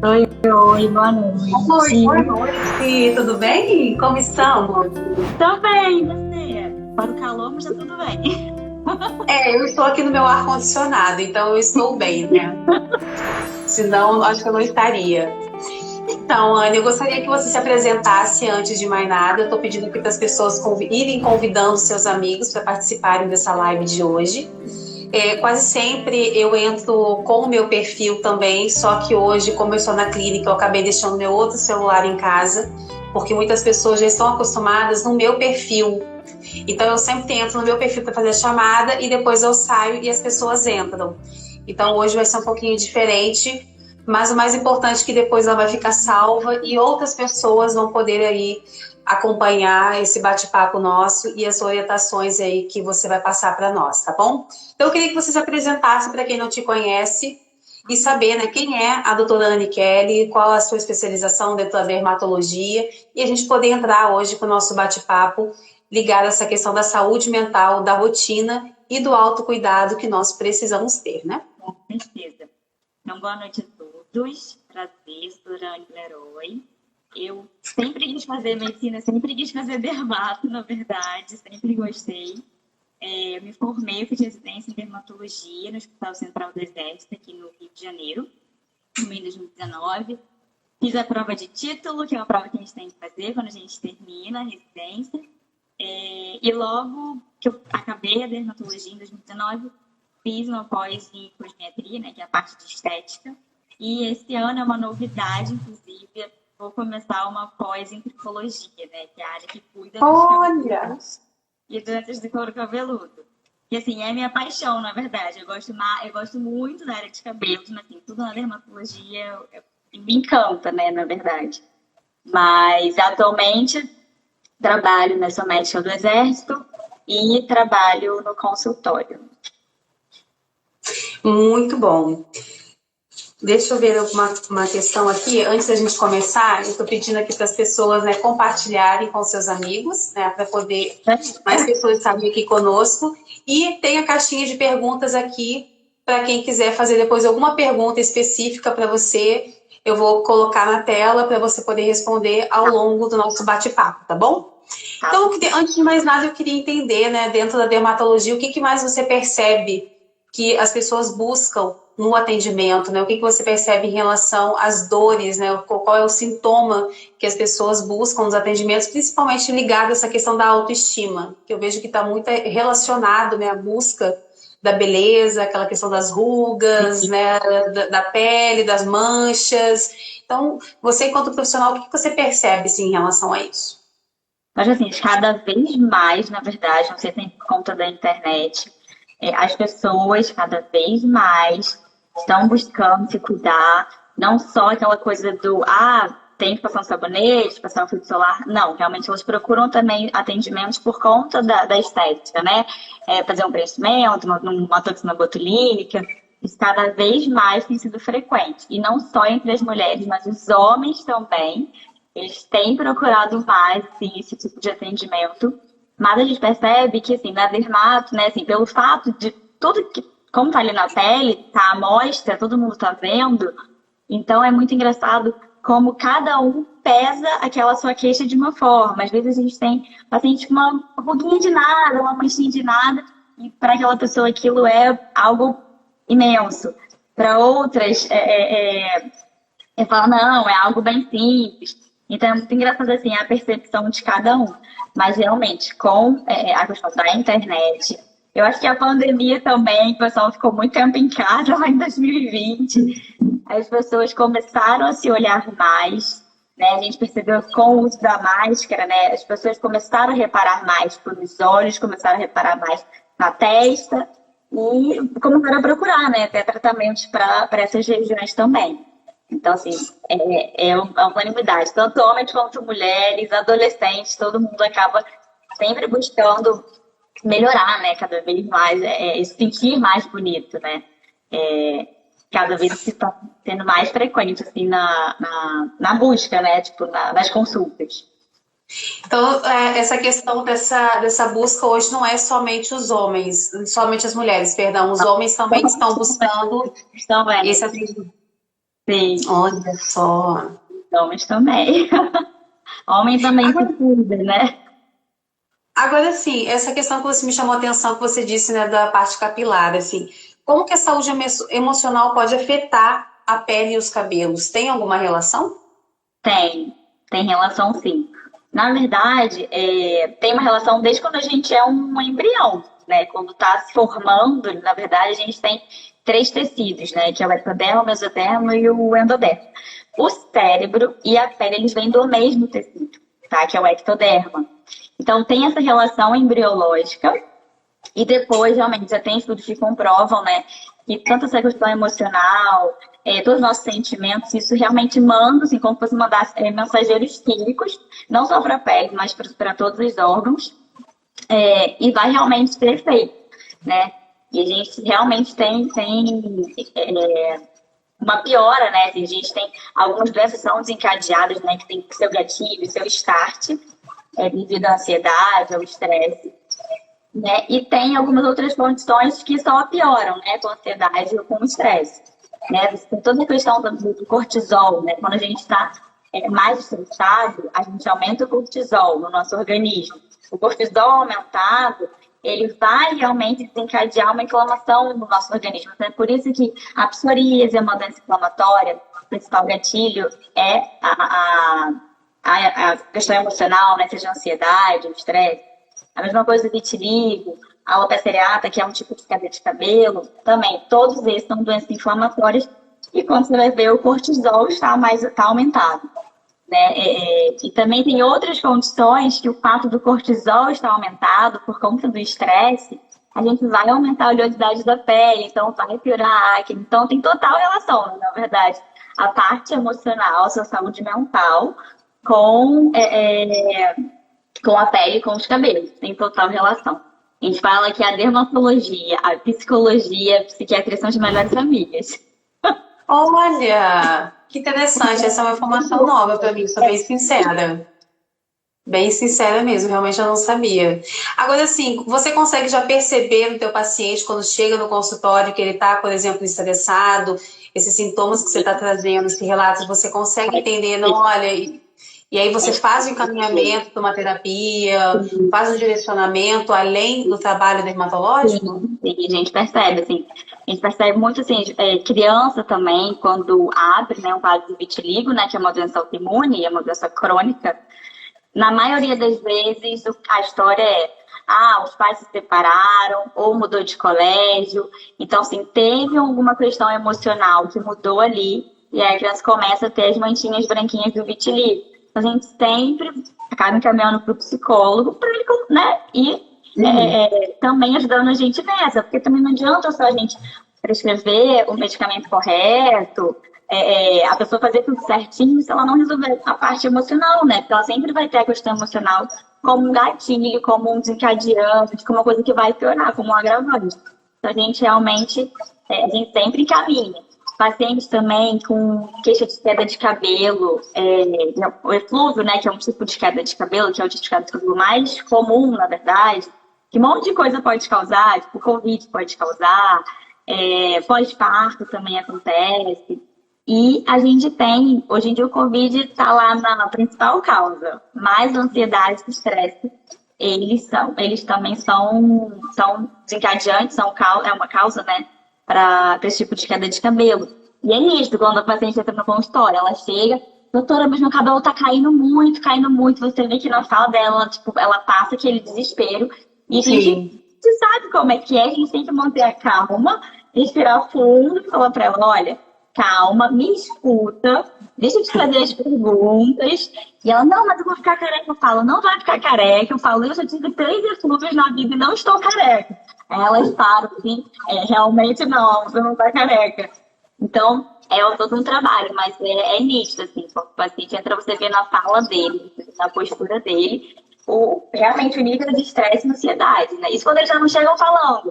Oi, oi, boa noite. Oi, noite, tudo bem? Como estamos? Tô bem, e você? Para o calor, mas tá tudo bem. Eu estou aqui no meu ar-condicionado, então eu estou bem, né? Senão, acho que eu não estaria. Então, Anne, eu gostaria que você se apresentasse antes de mais nada. Eu estou pedindo aqui para as pessoas irem convidando seus amigos para participarem dessa live de hoje. Quase sempre eu entro com o meu perfil também, só que hoje, como eu estou na clínica, eu acabei deixando meu outro celular em casa, porque muitas pessoas já estão acostumadas no meu perfil. Então eu sempre entro no meu perfil para fazer a chamada e depois eu saio e as pessoas entram. Então hoje vai ser um pouquinho diferente, mas o mais importante é que depois ela vai ficar salva e outras pessoas vão poder aí acompanhar esse bate-papo nosso e as orientações aí que você vai passar para nós, tá bom? Então eu queria que você se apresentasse para quem não te conhece e saber, né, quem é a doutora Anne Kelly, qual a sua especialização dentro da dermatologia e a gente poder entrar hoje com o nosso bate-papo ligado a essa questão da saúde mental, da rotina e do autocuidado que nós precisamos ter, né? Com certeza. Então, boa noite a todos. Prazer, sou Anne Leroy. Eu sempre quis fazer medicina, sempre quis fazer dermato, na verdade, sempre gostei. Eu me formei, eu fiz residência em dermatologia no Hospital Central do Exército, aqui no Rio de Janeiro, no meio de 2019. Fiz a prova de título, que é uma prova que a gente tem que fazer quando a gente termina a residência. E logo que eu acabei a dermatologia em 2019, fiz uma pós em cosmetria, né, que é a parte de estética. E esse ano é uma novidade, inclusive, vou começar uma pós em tricologia, né, que é a área que cuida dos cabelos e doenças do couro cabeludo. E assim, é minha paixão, na verdade. Eu gosto muito da área de cabelos, mas assim, tudo na dermatologia me encanta, né, na verdade. Mas atualmente trabalho, né, sou médica do Exército e trabalho no consultório. Muito bom. Deixa eu ver uma questão aqui. Antes da gente começar, eu estou pedindo aqui para as pessoas, né, compartilharem com seus amigos, né, para poder mais pessoas estarem aqui conosco. E tem a caixinha de perguntas aqui para quem quiser fazer depois alguma pergunta específica para você. Eu vou colocar na tela para você poder responder ao longo do nosso bate-papo, tá bom? Então, antes de mais nada, eu queria entender, né, dentro da dermatologia, o que mais você percebe que as pessoas buscam no atendimento, né? O que você percebe em relação às dores, né? Qual é o sintoma que as pessoas buscam nos atendimentos, principalmente ligado a essa questão da autoestima, que eu vejo que está muito relacionado, né, à busca da beleza, aquela questão das rugas, né, da pele, das manchas. Então, você, enquanto profissional, o que você percebe, assim, em relação a isso? Mas assim, cada vez mais, na verdade, não sei se tem por conta da internet, as pessoas cada vez mais estão buscando se cuidar, não só aquela coisa do tem que passar um sabonete, passar um filtro solar. Não, realmente elas procuram também atendimentos por conta da estética, né? Fazer um preenchimento, uma toxina botulínica. Isso cada vez mais tem sido frequente. E não só entre as mulheres, mas os homens também. Eles têm procurado mais assim, esse tipo de atendimento. Mas a gente percebe que, assim, na dermato, né, assim, pelo fato de tudo que, como tá ali na pele, tá à mostra, todo mundo tá vendo, então é muito engraçado como cada um pesa aquela sua queixa de uma forma. Às vezes a gente tem paciente com uma ruguinha de nada, uma manchinha de nada, e para aquela pessoa aquilo é algo imenso. Para outras, fala, não, é algo bem simples. Então é muito engraçado assim a percepção de cada um. Mas realmente, com a questão da internet, eu acho que a pandemia também, o pessoal ficou muito tempo em casa lá em 2020. As pessoas começaram a se olhar mais, né? A gente percebeu que com o uso da máscara, né? As pessoas começaram a reparar mais nos olhos, começaram a reparar mais na testa e começaram a procurar, né? Até tratamentos para essas regiões também. Então, assim, uma unanimidade. Tanto homens quanto mulheres, adolescentes, todo mundo acaba sempre buscando melhorar, né? Cada vez mais, se sentir mais bonito, né? Cada vez se está sendo mais frequente, assim, na busca, né? Tipo, nas consultas. Então, essa questão dessa busca hoje não é somente os homens, somente as mulheres, perdão, os homens também estão buscando Então, esse atendimento. Sim, Olha só. homens também. Homem também se cuida, né? Agora, sim, essa questão que você me chamou a atenção, que você disse, né, da parte capilar, assim, como que a saúde emocional pode afetar a pele e os cabelos? Tem alguma relação? Tem relação sim. Na verdade, tem uma relação desde quando a gente é um embrião, né? Quando está se formando, na verdade, a gente tem três tecidos, né? Que é o ectodermo, o mesodermo e o endodermo. O cérebro e a pele, eles vêm do mesmo tecido, tá? Que é o ectoderma. Então, tem essa relação embriológica e depois, realmente, já tem estudos que comprovam, né, que tanto essa questão emocional, todos os nossos sentimentos, isso realmente manda, assim, como se fosse mandar mensageiros químicos, não só para a pele, mas para todos os órgãos, e vai realmente ter efeito, né? E a gente realmente tem uma piora, né? A gente tem algumas doenças que são desencadeadas, né, que tem seu gatilho, seu start, devido à ansiedade, ao estresse. Né? E tem algumas outras condições que só pioram, né? Com a ansiedade ou com o estresse. Né? Você tem toda a questão do cortisol, né? Quando a gente está mais estressado, a gente aumenta o cortisol no nosso organismo. O cortisol aumentado, ele vai realmente desencadear uma inflamação no nosso organismo. Então, é por isso que a psoríase, a doença inflamatória, o principal gatilho é a questão emocional, né? Seja a ansiedade, o estresse. A mesma coisa do vitiligo, a alopecia areata, que é um tipo de queda de cabelo, também, todos esses são doenças inflamatórias e quando você vai ver, o cortisol está aumentado. Né? E também tem outras condições que o fato do cortisol estar aumentado por conta do estresse, a gente vai aumentar a oleosidade da pele, então vai piorar a acne. Então tem total relação, na verdade, a parte emocional, a sua saúde mental, com com a pele e com os cabelos. Tem total relação. A gente fala que a dermatologia, a psicologia e a psiquiatria são as melhores amigas. Olha, que interessante. Essa é uma informação nova para mim, sou bem sincera. Bem sincera mesmo, realmente eu não sabia. Agora, assim, você consegue já perceber no teu paciente, quando chega no consultório, que ele está, por exemplo, estressado, esses sintomas que você está trazendo, esses relatos, você consegue entender, não, olha, e aí você faz o encaminhamento para uma terapia, faz o direcionamento além do trabalho dermatológico? Sim, a gente percebe, assim. A gente percebe muito, assim, criança também, quando abre, né, um quadro de vitiligo, né, que é uma doença autoimune, é uma doença crônica. Na maioria das vezes, a história os pais se separaram, ou mudou de colégio. Então, assim, teve alguma questão emocional que mudou ali, e aí a criança começa a ter as manchinhas branquinhas do vitiligo. Então, a gente sempre acaba encaminhando para o psicólogo, para ele, né, e também ajudando a gente nessa, porque também não adianta só a gente prescrever o medicamento correto, a pessoa fazer tudo certinho se ela não resolver a parte emocional, né? Porque ela sempre vai ter a questão emocional como um gatilho, como um desencadeante, como uma coisa que vai piorar, como um agravante. Então, a gente realmente, a gente sempre encaminha. Pacientes também com queixa de queda de cabelo, o eflúvio, né, que é um tipo de queda de cabelo, que é o tipo de queda de cabelo mais comum, na verdade, que um monte de coisa pode causar, tipo, Covid pode causar, pós-parto também acontece. E a gente tem, hoje em dia o Covid está lá na principal causa, mas a ansiedade e o estresse, eles também são desencadeantes, é uma causa, né, para esse tipo de queda de cabelo. E é nítido, quando a paciente entra no consultório, ela chega, doutora, mas meu cabelo tá caindo muito, você vê que na fala dela, tipo, ela passa aquele desespero, e a gente sabe como é, a gente tem que manter a calma, respirar fundo e falar para ela, olha, calma, me escuta, deixa eu te fazer as perguntas. E ela, não, mas eu vou ficar careca. Eu falo, não vai ficar careca. Eu falo, eu já tive 3 eflúvios na vida e não estou careca. Aí elas param, assim, realmente não, você não está careca. Então, é todo um trabalho, mas é nítido, assim, quando o paciente entra, você vê na fala dele, na postura dele, realmente o nível de estresse e ansiedade, né? Isso quando eles já não chegam falando,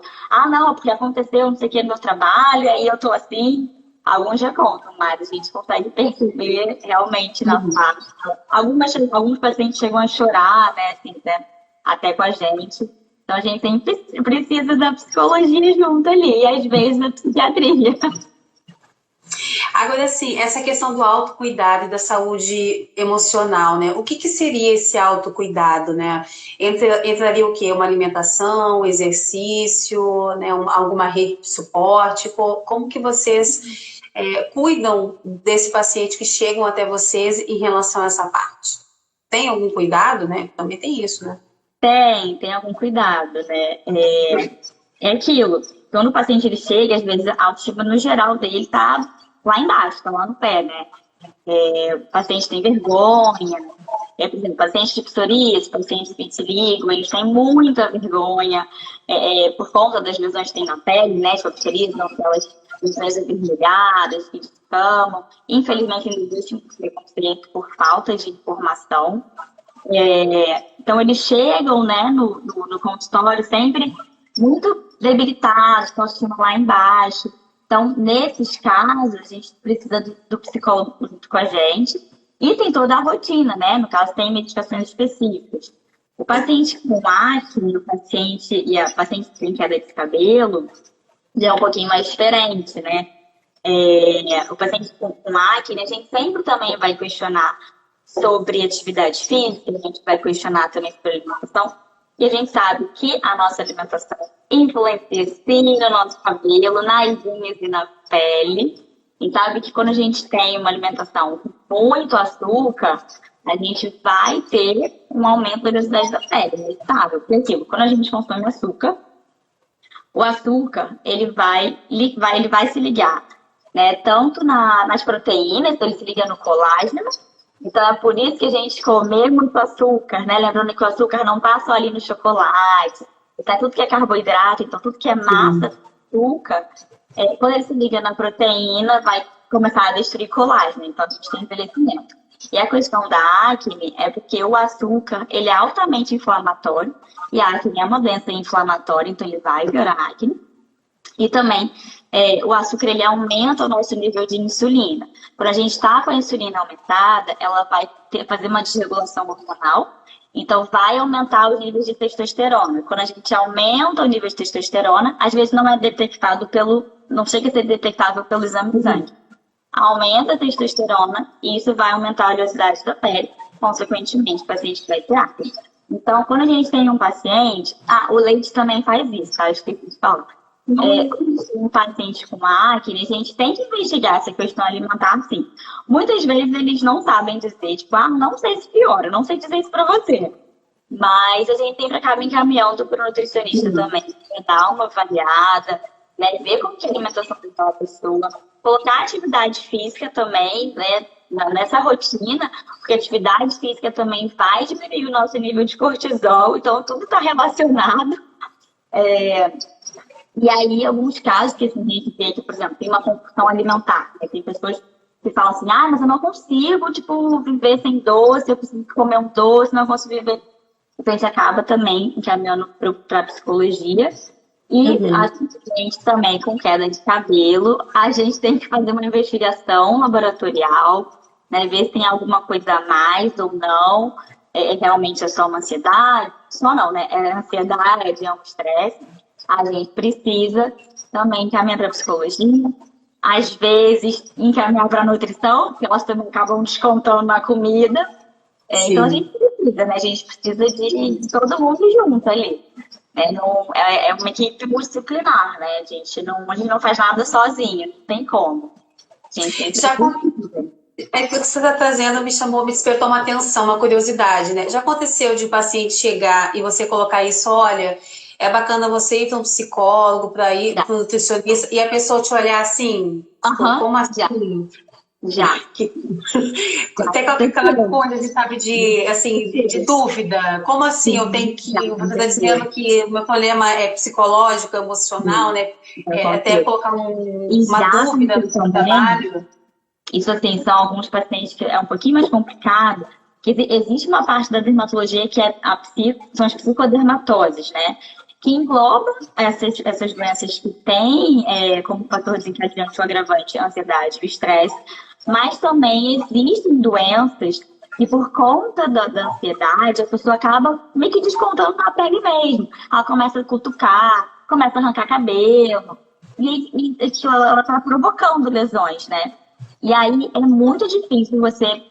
não, porque aconteceu não sei o que no meu trabalho, aí eu tô assim. Alguns já contam, mas a gente consegue perceber realmente na fala. Alguns pacientes chegam a chorar, né, assim, né, até com a gente. Então a gente sempre precisa da psicologia junto ali, e às vezes da psiquiatria. Agora, sim, essa questão do autocuidado e da saúde emocional, né? O que seria esse autocuidado, né? Entraria o quê? Uma alimentação, exercício, né? Alguma rede de suporte? Como que vocês cuidam desse paciente que chegam até vocês em relação a essa parte? Tem algum cuidado, né? Também tem isso, né? Tem algum cuidado, né? É aquilo. Quando o paciente ele chega, às vezes a autoestima no geral dele tá lá embaixo, tá lá no pé, né? O paciente tem vergonha, por exemplo, pacientes de psoríase, pacientes de vitiligo, eles têm muita vergonha por conta das lesões que tem na pele, né? De psoríase, não aquelas lesões avermelhadas que descamam. Infelizmente, ainda existe um preconceito por falta de informação. Então, eles chegam, né, no consultório sempre muito debilitados, com a autoestima lá embaixo. Então, nesses casos, a gente precisa do psicólogo junto com a gente. E tem toda a rotina, né? No caso, tem medicações específicas. O paciente com acne, a paciente que tem queda de cabelo, já é um pouquinho mais diferente, né? O paciente com acne, a gente sempre também vai questionar sobre atividade física, a gente vai questionar também sobre alimentação, e a gente sabe que a nossa alimentação influencia sim no nosso cabelo, nas unhas e na pele, e sabe que quando a gente tem uma alimentação com muito açúcar, a gente vai ter um aumento da oleosidade da pele, sabe? Porque quando a gente consome açúcar, o açúcar ele vai se ligar, né? Tanto nas proteínas, então ele se liga no colágeno. Então é por isso que a gente comer muito açúcar, né? Lembrando que o açúcar não está só ali no chocolate, tá tudo que é carboidrato, então tudo que é massa, açúcar, quando ele se liga na proteína, vai começar a destruir colágeno, então a gente tem envelhecimento. E a questão da acne é porque o açúcar, ele é altamente inflamatório, e a acne é uma doença inflamatória, então ele vai piorar a acne. E também, o açúcar, ele aumenta o nosso nível de insulina. Quando a gente está com a insulina aumentada, ela vai fazer uma desregulação hormonal, então vai aumentar os níveis de testosterona. Quando a gente aumenta o nível de testosterona, às vezes não é detectado não chega a ser detectável pelo exame de sangue. Aumenta a testosterona e isso vai aumentar a oleosidade da pele, consequentemente, o paciente vai ter acne. Então, quando a gente tem um paciente, o leite também faz isso, tá? Eu esqueci de falar. Um paciente com acne, a gente tem que investigar essa questão alimentar, sim. Muitas vezes eles não sabem dizer, tipo, não sei se piora, não sei dizer isso pra você. Mas a gente sempre acaba encaminhando para o nutricionista também, dar uma avaliada, né, ver como que é a alimentação daquela pessoa, colocar atividade física também, né, nessa rotina, porque a atividade física também vai diminuir o nosso nível de cortisol, então tudo está relacionado. E aí, alguns casos que a gente vê que, por exemplo, tem uma compulsão alimentar, né? Tem pessoas que falam assim, mas eu não consigo, tipo, viver sem doce, eu preciso comer um doce, não consigo viver. Então, a gente acaba também encaminhando para a psicologia. E a gente também, com queda de cabelo, a gente tem que fazer uma investigação laboratorial, né? Ver se tem alguma coisa a mais ou não. Realmente é só uma ansiedade? Só não, né? É ansiedade, é um estresse. A gente precisa também encaminhar para a psicologia, às vezes encaminhar para a nutrição, porque elas também acabam descontando na comida. Então a gente precisa, né? A gente precisa de todo mundo junto ali. É uma equipe multidisciplinar, né? A gente não faz nada sozinho, não tem como. A gente que você está trazendo me despertou uma atenção, uma curiosidade, né? Já aconteceu de o paciente chegar e você colocar isso, olha, é bacana você ir para um psicólogo, para ir para um nutricionista, e a pessoa te olhar assim, como assim? Já. Até com aquela coisa de, sabe, de dúvida. Como assim eu tenho que... Você está dizendo que o meu problema é psicológico, emocional, né? Até colocar uma dúvida no seu trabalho. Isso, assim, são alguns pacientes que é um pouquinho mais complicado, que existe uma parte da dermatologia que são as psicodermatoses, né? Que engloba essas doenças que têm como fator desencadeante o agravante a ansiedade, o estresse, mas também existem doenças que, por conta da ansiedade, a pessoa acaba meio que descontando na pele mesmo. Ela começa a cutucar, começa a arrancar cabelo, e ela está provocando lesões, né? E aí é muito difícil você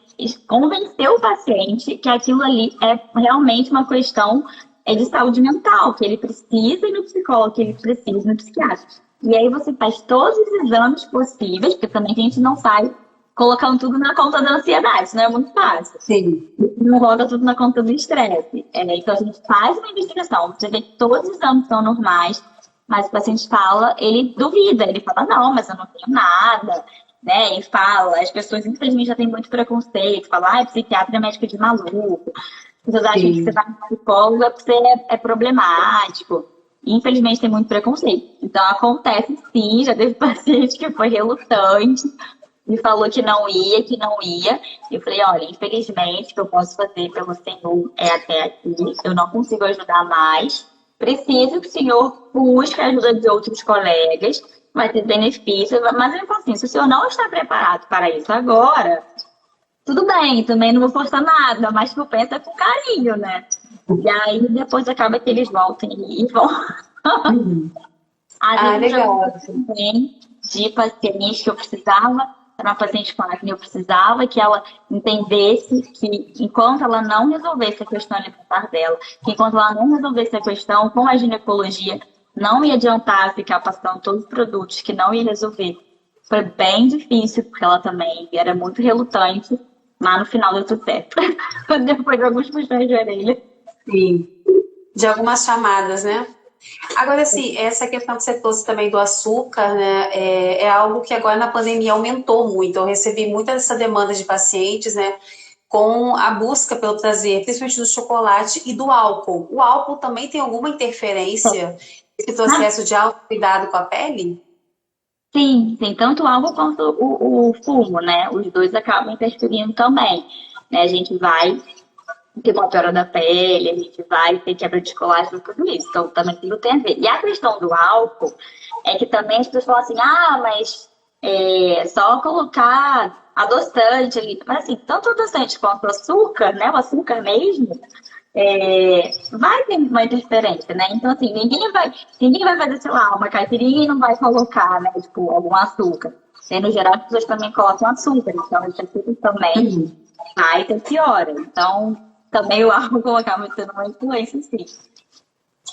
convencer o paciente que aquilo ali é realmente uma questão de saúde mental, que ele precisa ir no psicólogo, que ele precisa ir no psiquiatra. E aí você faz todos os exames possíveis, porque também a gente não sai colocando tudo na conta da ansiedade, isso não é muito fácil. Sim. Não coloca tudo na conta do estresse. Então a gente faz uma investigação, você vê que todos os exames são normais, mas o paciente fala, ele duvida, ele fala, não, mas eu não tenho nada, né? E fala, as pessoas infelizmente já têm muito preconceito, falam, psiquiatra é médico de maluco, as pessoas acham que você vai no psicólogo é porque você é problemático. Infelizmente tem muito preconceito. Então acontece sim, já teve paciente que foi relutante, me falou que não ia, que não ia. Eu falei, olha, infelizmente o que eu posso fazer pelo senhor é até aqui, eu não consigo ajudar mais. Preciso que o senhor busque a ajuda de outros colegas, vai ter benefícios, mas ele falou assim, se o senhor não está preparado para isso agora, tudo bem, também não vou forçar nada, mas que eu penso é com carinho, né? E aí depois acaba que eles voltam e vão. Às vezes legal. eu também de paciente que eu precisava, era uma paciente com acne, eu precisava que ela entendesse que enquanto ela não resolvesse a questão alimentar dela, que enquanto ela não resolvesse a questão com a ginecologia, não ia adiantar ficar passando todos os produtos que não ia resolver. Foi bem difícil, porque ela também era muito relutante, mas no final deu tudo certo. Depois de alguns puxões de orelha. Sim. De algumas chamadas, né? Agora, assim, essa questão que você trouxe também do açúcar, né, é algo que agora na pandemia aumentou muito. Eu recebi muita dessa demanda de pacientes, né, com a busca pelo prazer, principalmente do chocolate e do álcool. O álcool também tem alguma interferência nesse processo de autocuidado com a pele? Sim, sim, tanto o álcool quanto o fumo, né? Os dois acabam interferindo também. Né? A gente vai ter uma piora da pele, a gente vai ter quebra de colágeno, tudo isso. Então, também tudo tem a ver. E a questão do álcool é que também as pessoas falam assim, mas só colocar adoçante ali. Mas assim, tanto o adoçante quanto o açúcar, né? O açúcar mesmo, vai ter uma interferência, né? Então, assim, ninguém vai fazer, sei lá, uma caipirinha e não vai colocar, né? Tipo, algum açúcar. E, no geral, as pessoas também colocam açúcar. Então, esse açúcar também vai ter piora. Então, também o álcool acaba tendo uma influência, sim.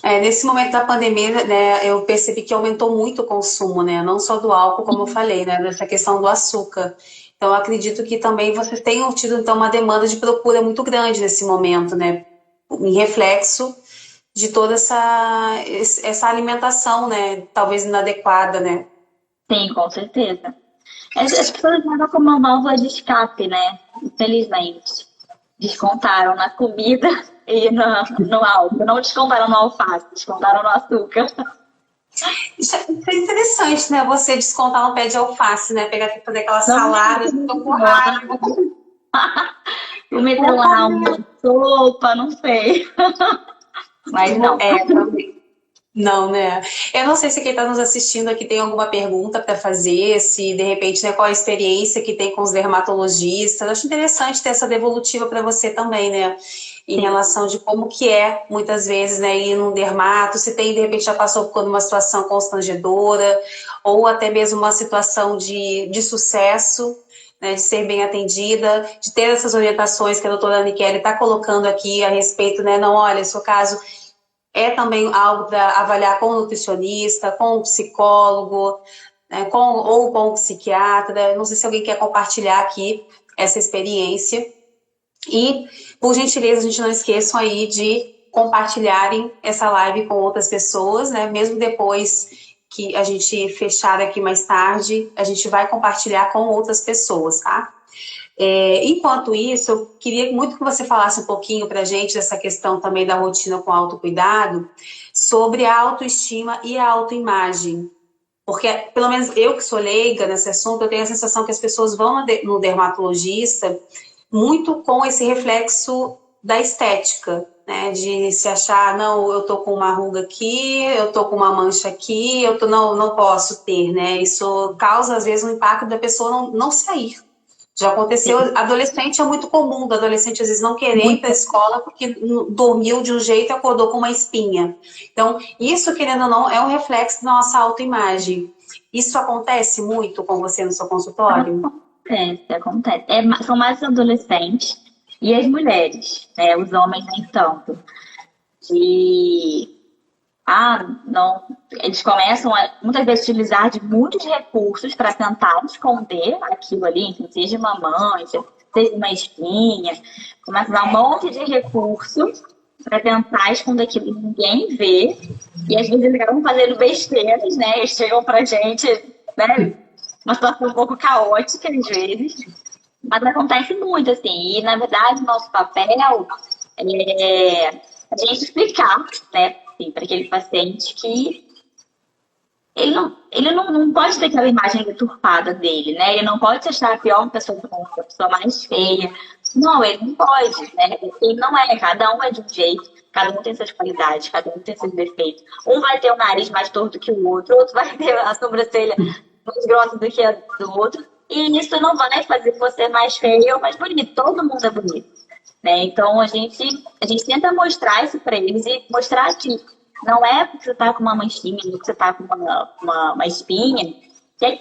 Nesse momento da pandemia, né, eu percebi que aumentou muito o consumo, né? Não só do álcool, como eu falei, né? Dessa questão do açúcar. Então, eu acredito que também vocês tenham tido, então, uma demanda de procura muito grande nesse momento, né? Em reflexo de toda essa alimentação, né? Talvez inadequada, né? Sim, com certeza. As pessoas levam como uma válvula de escape, né? Infelizmente. Descontaram na comida e no álcool. Não descontaram no alface, descontaram no açúcar. Isso é interessante, né? Você descontar um pé de alface, né? Fazer aquela salada, tô com raiva. Meter lá uma sopa, não sei. Mas não. Também. Não, né? Eu não sei se quem está nos assistindo aqui tem alguma pergunta para fazer, se de repente, né, qual a experiência que tem com os dermatologistas. Eu acho interessante ter essa devolutiva para você também, né? Em relação de como que é, muitas vezes, né, ir num dermato, se tem, de repente, já passou por uma situação constrangedora, ou até mesmo uma situação de sucesso, né, de ser bem atendida, de ter essas orientações que a doutora Aniquele está colocando aqui a respeito, né? Não, olha, seu caso é também algo para avaliar com o nutricionista, com o psicólogo, né, ou com o psiquiatra. Não sei se alguém quer compartilhar aqui essa experiência. E, por gentileza, a gente não esqueçam aí de compartilharem essa live com outras pessoas, né? Mesmo depois que a gente fechar aqui mais tarde, a gente vai compartilhar com outras pessoas, tá? Enquanto isso, eu queria muito que você falasse um pouquinho para a gente dessa questão também da rotina com autocuidado, sobre a autoestima e a autoimagem. Porque, pelo menos eu que sou leiga nesse assunto, eu tenho a sensação que as pessoas vão no dermatologista muito com esse reflexo da estética, né? De se achar, não, eu tô com uma ruga aqui, eu tô com uma mancha aqui, não posso ter, né? Isso causa, às vezes, um impacto da pessoa não sair. Já aconteceu, adolescente é muito comum, do adolescente às vezes não querer ir para a escola porque dormiu de um jeito e acordou com uma espinha. Então, isso, querendo ou não, é um reflexo da nossa autoimagem. Isso acontece muito com você no seu consultório? acontece. São mais os adolescentes e as mulheres, né? Os homens nem tanto. De não, eles começam a muitas vezes utilizar de muitos recursos para tentar esconder aquilo ali, enfim, seja uma mancha, seja uma espinha, começa a dar um monte de recurso para tentar esconder aquilo que ninguém vê, e às vezes eles acabam fazendo besteiras, né? Eles chegam pra gente, né? Uma situação um pouco caótica às vezes, mas acontece muito, assim, e na verdade o nosso papel é a gente explicar, né, assim, para aquele paciente que ele não pode ter aquela imagem deturpada dele, né? Ele não pode se achar a pior pessoa do mundo, a pessoa mais feia. Não, ele não pode, né? Ele não é, cada um é de um jeito, cada um tem suas qualidades, cada um tem seus defeitos. Um vai ter o nariz mais torto que o outro vai ter a sobrancelha mais grossa do que a do outro, e isso não vai fazer você mais feio ou mais bonito. Todo mundo é bonito, né? Então a gente tenta mostrar isso para eles e mostrar que não é porque você tá com uma manchinha, porque você tá com uma espinha,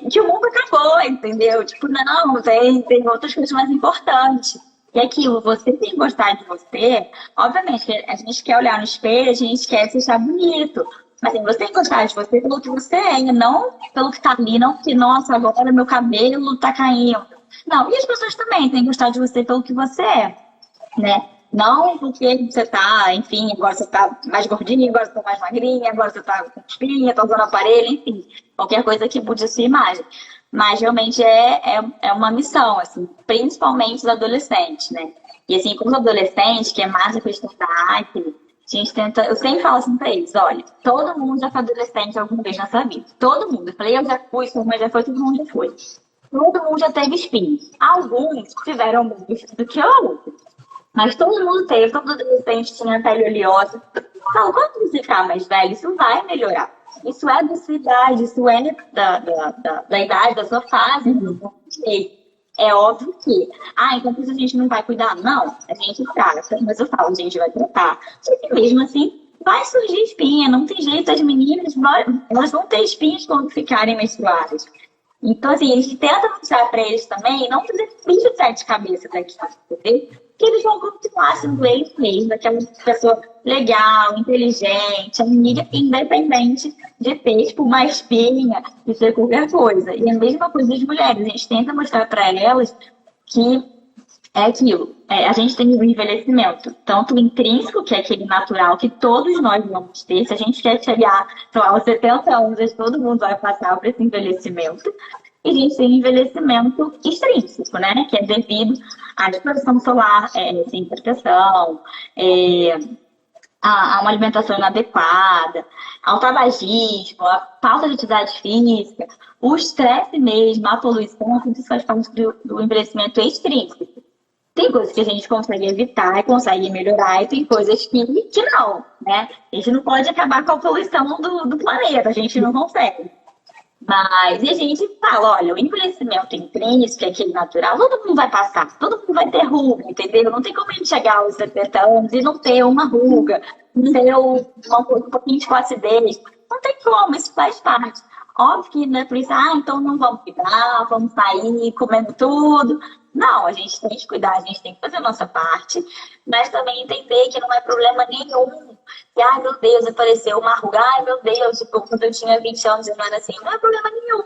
que o mundo acabou, entendeu? Tipo, não, tem outras coisas mais importantes. E aquilo, você tem que gostar de você. Obviamente, a gente quer olhar no espelho, a gente quer se achar bonito. Mas assim, você tem que gostar de você pelo que você é, não pelo que tá ali, não porque, nossa, agora meu cabelo tá caindo. Não, e as pessoas também têm que gostar de você pelo que você é, né? Não porque você tá, enfim, agora você tá mais gordinha, agora você tá mais magrinha, agora você tá com espinha, tá usando aparelho, enfim, qualquer coisa que mude a sua imagem. Mas realmente é uma missão, assim, principalmente os adolescentes, né? E assim, com os adolescentes, que é mais a questão da acne, a gente tenta, eu sempre falo assim pra eles, olha, todo mundo já foi adolescente alguma vez na sua vida. Todo mundo. Eu falei, eu já fui, sua mãe já foi, todo mundo já foi. Todo mundo já teve espinhos. Alguns tiveram mais do que outros. Mas todo mundo teve, todo adolescente tinha pele oleosa. Então, quando você ficar mais velho, isso vai melhorar. Isso é da sua idade, isso é da idade, da sua fase. É óbvio que, então por isso a gente não vai cuidar. Não, a gente trata, mas eu falo, a gente vai tratar. Só que mesmo assim, vai surgir espinha, não tem jeito, as meninas, elas vão ter espinhas quando ficarem menstruadas. Então, assim, a gente tenta mostrar para eles também, não fazer bicho de sete cabeças daqui, entendeu? Que eles vão continuar sendo eles mesmos, aquela pessoa legal, inteligente, amiga, independente de ter, tipo, uma espinha, de ser qualquer coisa. E a mesma coisa das mulheres, a gente tenta mostrar para elas que é aquilo. A gente tem o envelhecimento, tanto intrínseco, que é aquele natural que todos nós vamos ter. Se a gente quer chegar, sei lá, aos 70 anos, todo mundo vai passar por esse envelhecimento. E a gente tem envelhecimento extrínseco, né? Que é devido à exposição solar sem proteção, a uma alimentação inadequada, ao tabagismo, a falta de atividade física, o estresse mesmo, a poluição, tudo isso faz parte do envelhecimento extrínseco. Tem coisas que a gente consegue evitar e consegue melhorar, e tem coisas que não, né? A gente não pode acabar com a poluição do planeta, a gente não consegue. Mas e a gente fala, olha, o envelhecimento intrínseco, que é aquele natural, todo mundo vai passar, todo mundo vai ter ruga, entendeu? Não tem como a gente chegar aos 70 anos e não ter uma ruga, não ter um pouquinho de flacidez. Não tem como, isso faz parte. Óbvio que não é por isso, então não vamos cuidar, vamos sair comendo tudo. Não, a gente tem que cuidar, a gente tem que fazer a nossa parte, mas também entender que não é problema nenhum. Que, meu Deus, apareceu uma ruga, meu Deus, tipo, quando eu tinha 20 anos e não era assim, não é problema nenhum.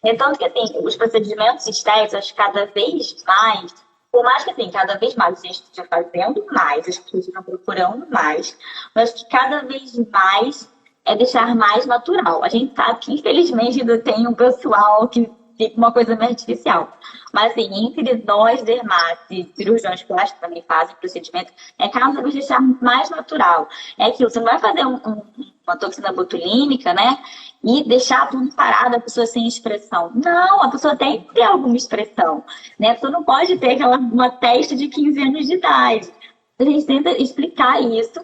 É tanto que, assim, os procedimentos estéticos, cada vez mais, por mais que, assim, cada vez mais a gente esteja fazendo mais, as pessoas estão procurando mais, mas que cada vez mais é deixar mais natural. A gente sabe que, infelizmente, ainda tem um pessoal que fica uma coisa meio artificial. Mas, assim, entre nós, dermatos e cirurgiões plásticos também fazem procedimento, é cada vez deixar mais natural. É aquilo, você não vai fazer uma toxina botulínica, né? E deixar tudo parado, a pessoa sem expressão. Não, a pessoa tem que ter alguma expressão, né? A pessoa não pode ter uma testa de 15 anos de idade. A gente tenta explicar isso,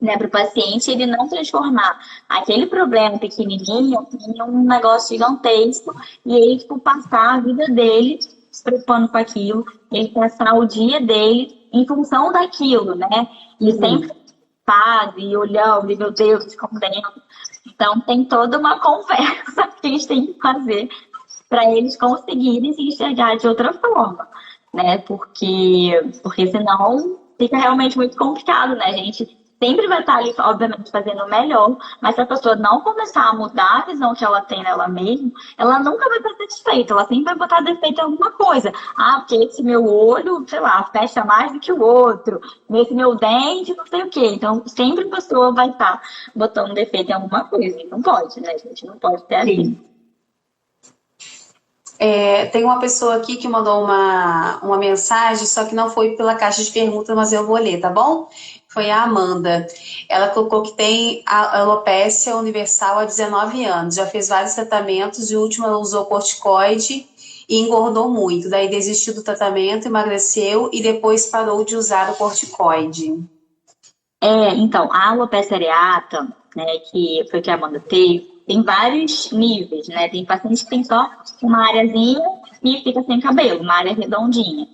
né, para o paciente, ele não transformar aquele problema pequenininho em um negócio gigantesco e ele, tipo, passar a vida dele se preocupando com aquilo, ele passar o dia dele em função daquilo, né? E sempre preocupado e olhando, e meu Deus, escondendo. Então, tem toda uma conversa que a gente tem que fazer para eles conseguirem se enxergar de outra forma, né? Porque senão fica realmente muito complicado, né? A gente sempre vai estar ali, obviamente, fazendo o melhor, mas se a pessoa não começar a mudar a visão que ela tem nela mesma, ela nunca vai estar satisfeita, ela sempre vai botar defeito em alguma coisa. Ah, porque esse meu olho, sei lá, fecha mais do que o outro, esse meu dente, não sei o quê. Então, sempre a pessoa vai estar botando defeito em alguma coisa. E não pode, né, gente? Não pode ter assim. Tem uma pessoa aqui que mandou uma mensagem, só que não foi pela caixa de perguntas, mas eu vou ler, tá bom? Foi a Amanda. Ela colocou que tem a alopecia universal há 19 anos, já fez vários tratamentos e o último ela usou corticoide e engordou muito. Daí desistiu do tratamento, emagreceu e depois parou de usar o corticoide. Então, a alopecia areata, né, que foi que a Amanda teve, tem vários níveis, né? Tem pacientes que tem só uma areazinha e fica sem cabelo, uma área redondinha.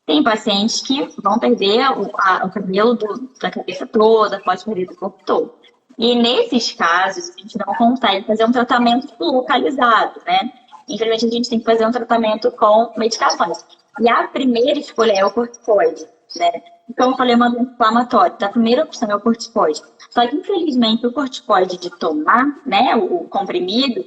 Tem pacientes que vão perder o cabelo da cabeça toda, pode perder do corpo todo. E nesses casos, a gente não consegue fazer um tratamento localizado, né? Infelizmente, a gente tem que fazer um tratamento com medicações. E a primeira escolha é o corticoide, né? Então, eu falei uma inflamatória. A primeira opção é o corticoide. Só que, infelizmente, o corticoide de tomar, né, o comprimido,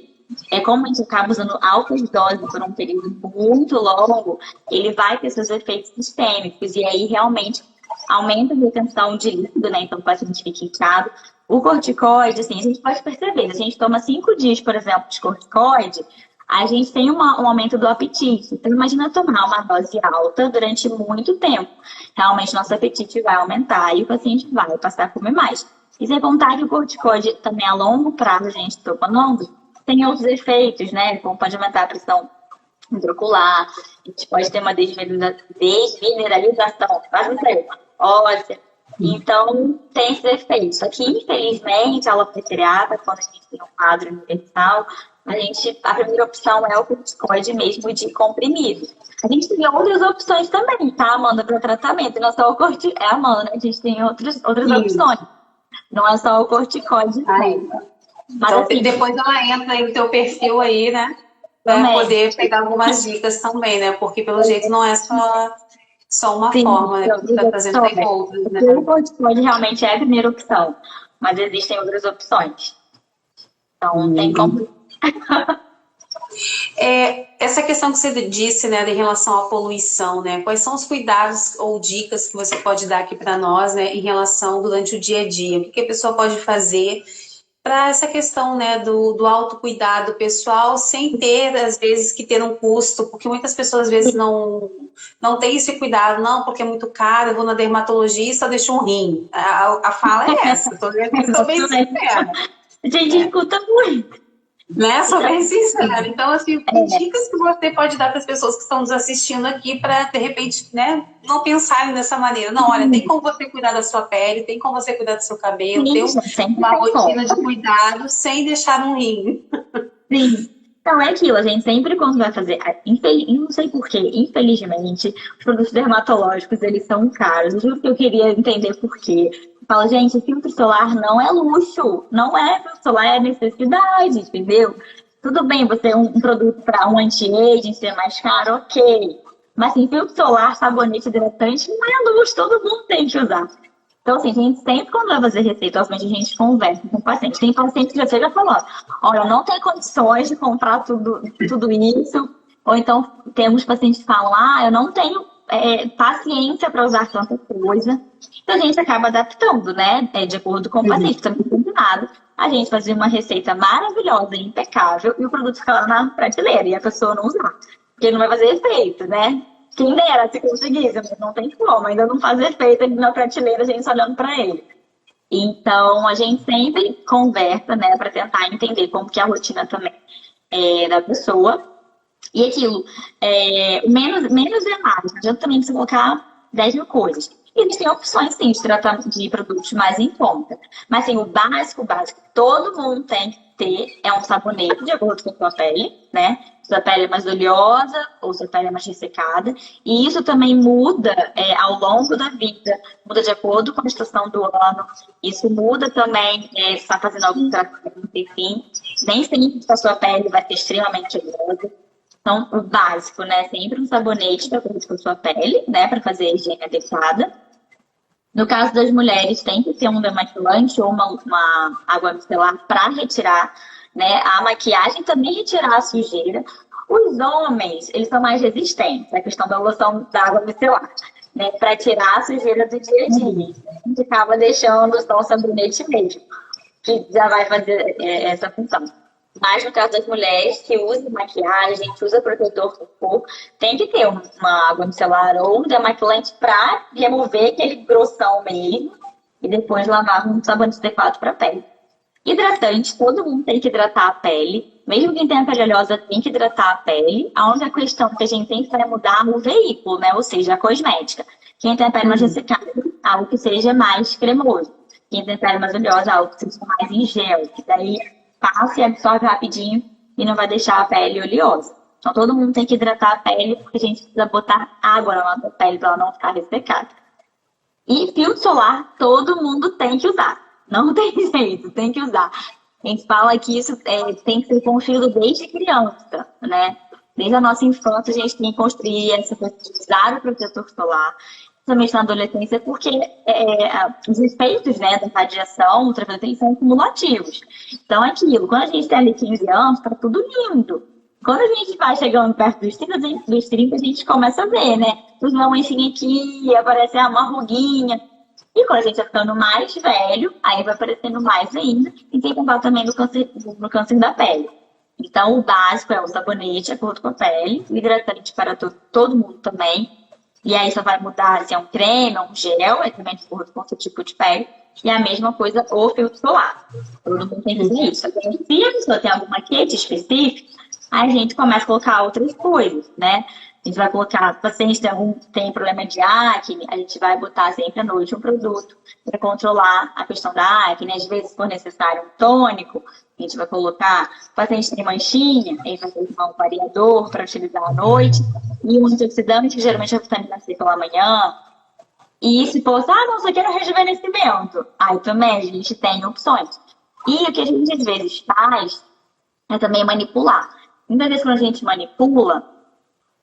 como a gente acaba usando altas doses por um período muito longo, ele vai ter seus efeitos sistêmicos e aí realmente aumenta a retenção de líquido, né? Então o paciente fica inchado. O corticoide, assim, a gente pode perceber, se a gente toma 5 dias, por exemplo, de corticoide, a gente tem um aumento do apetite. Então imagina tomar uma dose alta durante muito tempo. Realmente nosso apetite vai aumentar e o paciente vai passar a comer mais. E sem contar que o corticoide também a longo prazo, a gente tomando, tem outros efeitos, né? Como pode aumentar a pressão intraocular, a gente pode ter uma desmineralização, quase saiu, óssea. Então, tem esses efeitos. Só que, infelizmente, a alopecia areata, quando a gente tem um quadro universal, a primeira opção é o corticoide mesmo de comprimido. A gente tem outras opções também, tá, Amanda, para tratamento. Não é só o corticoide, Amanda, a gente tem outras opções. Não é só o corticoide. Mas, então, assim, depois ela entra aí no teu perfil aí, né? Para poder pegar algumas dicas também, né? Porque, pelo jeito, não é só uma forma, né? Que você está fazendo, tem outras, né? O corticoide realmente é a primeira opção, mas existem outras opções. Então, não tem como... Essa questão que você disse, né, em relação à poluição, né? Quais são os cuidados ou dicas que você pode dar aqui para nós, né, em relação durante o dia a dia? O que a pessoa pode fazer para essa questão, né, do autocuidado pessoal, sem ter, às vezes, que ter um custo, porque muitas pessoas, às vezes, não têm esse cuidado, não, porque é muito caro, eu vou na dermatologista, deixo um rim. A fala é essa, estou bem sincera. A gente escuta muito. Né? Sou bem sincera. Então, assim, dicas que você pode dar para as pessoas que estão nos assistindo aqui para, de repente, né, não pensarem dessa maneira. Não, olha, tem como você cuidar da sua pele, tem como você cuidar do seu cabelo, ter uma rotina de cuidado sem deixar um rim. Sim. Então, é aquilo, a gente sempre quando vai fazer, não sei porquê, infelizmente, os produtos dermatológicos, eles são caros. Eu queria entender por quê. Fala, gente, filtro solar não é luxo, não é filtro solar, é necessidade, entendeu? Tudo bem você ter um produto para um anti-aging ser mais caro, ok. Mas assim, filtro solar, sabonete hidratante não é luxo, todo mundo tem que usar. Então, assim, a gente sempre, quando vai fazer receita, obviamente a gente conversa com o paciente. Tem paciente que já chega falando, olha, não tem condições de comprar tudo isso. Ou então, temos pacientes que falam, eu não tenho paciência para usar tanta coisa. Então, a gente acaba adaptando, né? De acordo com o paciente. Também combinado. A gente fazia uma receita maravilhosa, impecável, e o produto fica lá na prateleira, e a pessoa não usar. Porque não vai fazer efeito, né? Quem dera se conseguisse, mas não tem como, ainda não faz efeito ali na prateleira, a gente olhando para ele. Então, a gente sempre conversa, né, para tentar entender como que é a rotina também da pessoa. E aquilo, menos é mais, não adianta também você colocar 10 mil coisas. E existem opções, sim, de produtos mais em conta. Mas, assim, o básico, todo mundo tem que ter é um sabonete, de acordo com a sua pele, né? Sua pele é mais oleosa ou sua pele é mais ressecada. E isso também muda ao longo da vida, muda de acordo com a estação do ano. Isso muda também se está fazendo algum tratamento, enfim. Nem sempre a sua pele vai ser extremamente oleosa. Então, o básico, né? Sempre um sabonete para com a sua pele, né? Para fazer a higiene adequada. No caso das mulheres, tem que ter um demaquilante ou uma água micelar para retirar, né, a maquiagem, também retirar a sujeira. Os homens, eles são mais resistentes à questão da loção da água micelar, né, para tirar a sujeira do dia a dia. A gente acaba deixando só o sabonete mesmo, que já vai fazer essa função. Mas no caso das mulheres que usam maquiagem, que usa protetor do corpo, tem que ter uma água micelar ou um demaquilante para remover aquele grossão mesmo e depois lavar com um sabonete adequado para a pele. Hidratante, todo mundo tem que hidratar a pele. Mesmo quem tem a pele oleosa tem que hidratar a pele. A única questão que a gente tem que fazer é mudar o veículo, né? Ou seja, a cosmética. Quem tem a pele mais ressecada, algo que seja mais cremoso. Quem tem a pele mais oleosa, algo que seja mais em gel, que daí passa e absorve rapidinho e não vai deixar a pele oleosa. Então, todo mundo tem que hidratar a pele, porque a gente precisa botar água na nossa pele para ela não ficar ressecada. E filtro solar, todo mundo tem que usar. Não tem jeito, tem que usar. A gente fala que isso tem que ser construído desde criança, né? Desde a nossa infância, a gente tem que construir essa coisa de usar o protetor solar, principalmente na adolescência, porque os efeitos, né, da radiação ultravioleta são cumulativos. Então, é aquilo, quando a gente tem ali 15 anos, tá tudo lindo. Quando a gente vai chegando perto dos 30, a gente começa a ver, né? Os manchinhos aqui, aparece uma ruguinha. E quando a gente vai ficando mais velho, aí vai aparecendo mais ainda, e tem contato também no câncer da pele. Então, o básico é o sabonete, de acordo com a pele, o hidratante para todo mundo também. E aí só vai mudar se é um creme ou um gel, é também de acordo com o seu tipo de pele. E a mesma coisa, o filtro solar. Todo mundo tem que fazer isso. Se a pessoa tem alguma queixa específica, a gente começa a colocar outras coisas, né? A gente vai colocar, paciente tem problema de acne, a gente vai botar sempre à noite um produto para controlar a questão da acne. Às vezes, se for necessário um tônico, a gente vai colocar. Paciente tem manchinha, a gente vai colocar um variador para utilizar à noite. E um antioxidante, que geralmente é a vitamina C pela manhã. E se fosse, não, só quero rejuvenescimento. Aí também a gente tem opções. E o que a gente às vezes faz é também manipular. Muitas vezes quando a gente manipula,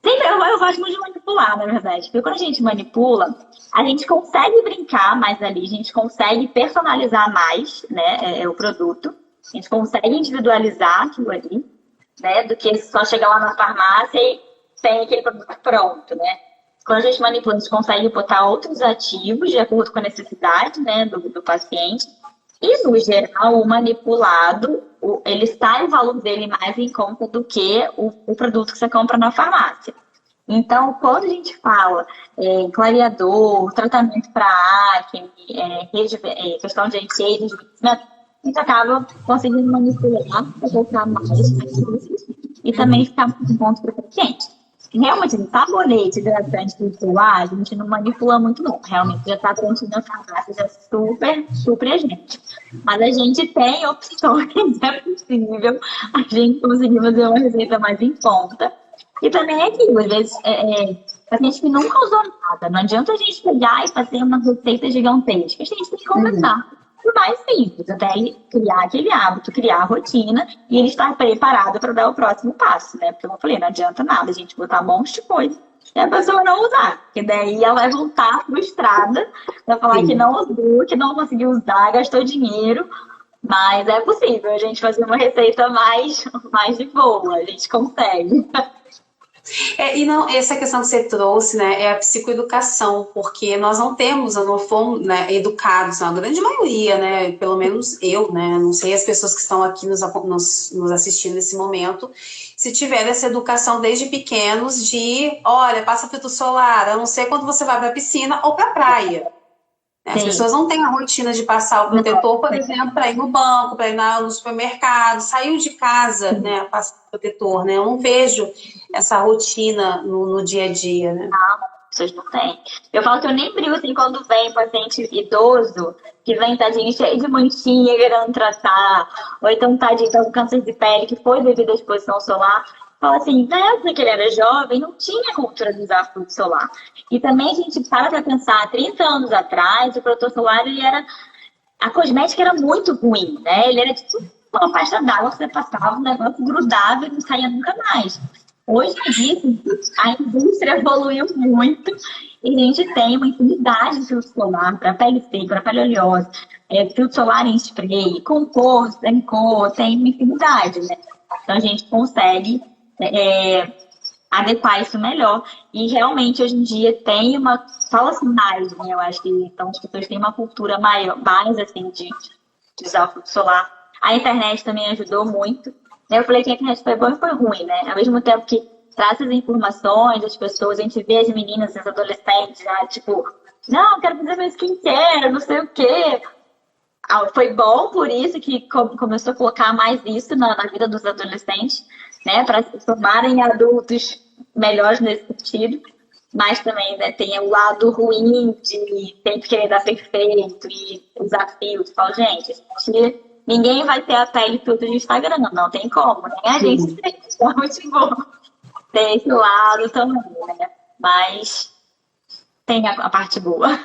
sempre eu gosto muito de manipular, na verdade. Porque quando a gente manipula, a gente consegue brincar mais ali, a gente consegue personalizar mais, né, o produto. A gente consegue individualizar aquilo ali, né, do que só chegar lá na farmácia e tem aquele produto pronto, né? Quando a gente manipula, a gente consegue botar outros ativos de acordo com a necessidade, né, do paciente. E, no geral, o manipulado, ele sai o valor dele mais em conta do que o produto que você compra na farmácia. Então, quando a gente fala clareador, tratamento para acne, questão de anti-aging, a gente acaba conseguindo manipular para colocar mais e também ficar muito bom para o paciente. Realmente, sabonete, hidratante do celular, a gente não manipula muito, não. Realmente, já está pronto na farmácia, já super a gente. Mas a gente tem opções, é possível a gente conseguir fazer uma receita mais em conta. E também é aquilo, às vezes, a gente que nunca usou nada. Não adianta a gente pegar e fazer uma receita gigantesca. A gente tem que começar por mais simples, até ele criar aquele hábito, criar a rotina e ele estar preparado para dar o próximo passo, né? Porque, como eu falei, não adianta nada a gente botar um monte de coisa e a pessoa não usar, porque daí ela vai voltar frustrada, vai falar que não usou, que não conseguiu usar, gastou dinheiro, mas é possível a gente fazer uma receita mais de boa, a gente consegue. E não, essa questão que você trouxe, né, é a psicoeducação, porque nós não temos, não fomos, né, educados, na grande maioria, né, pelo menos eu, né, não sei as pessoas que estão aqui nos assistindo nesse momento, se tiver essa educação desde pequenos de, olha, passa filtro solar, a não ser quando você vai para a piscina ou para a praia. As pessoas não têm a rotina de passar o protetor, por exemplo, para ir no banco, para ir no supermercado, saiu de casa, né, passar o protetor, né? Eu não vejo essa rotina no dia a dia, né? Não, as pessoas não têm. Eu falo que eu nem brigo assim quando vem paciente idoso, que vem, tadinho, cheio de manchinha, querendo tratar, ou então, tadinho, tá com câncer de pele, que foi devido à exposição solar. Fala assim, na época que ele era jovem, não tinha cultura de usar filtro solar. E também a gente para pensar, 30 anos atrás, o protetor solar, a cosmética era muito ruim, né? Ele era tipo uma pasta d'água que você passava, um negócio grudava e não saía nunca mais. Hoje em dia, a indústria evoluiu muito e a gente tem uma infinidade de filtro solar para pele seca, para pele oleosa, filtro solar em spray, com cor, sem cor, tem uma infinidade, né? Então a gente consegue adequar isso melhor. E realmente hoje em dia tem uma. Fala-se mais, né? Eu acho que então, as pessoas têm uma cultura maior, mais assim, de usar o filtro solar. A internet também ajudou muito. Eu falei que a internet foi boa e foi ruim, né? Ao mesmo tempo que traz as informações, as pessoas, a gente vê as meninas, as adolescentes já, tipo, não, quero fazer meu skincare, não sei o quê. Foi bom por isso que começou a colocar mais isso na vida dos adolescentes, né, para se tornarem adultos melhores nesse sentido, mas também, né, tem o lado ruim de sempre querer dar perfeito e usar filtro. Falo, gente, ninguém vai ter a pele filtro de Instagram, não tem como, nem a gente tem. Então, tipo, tem esse lado também, né? Mas tem a parte boa.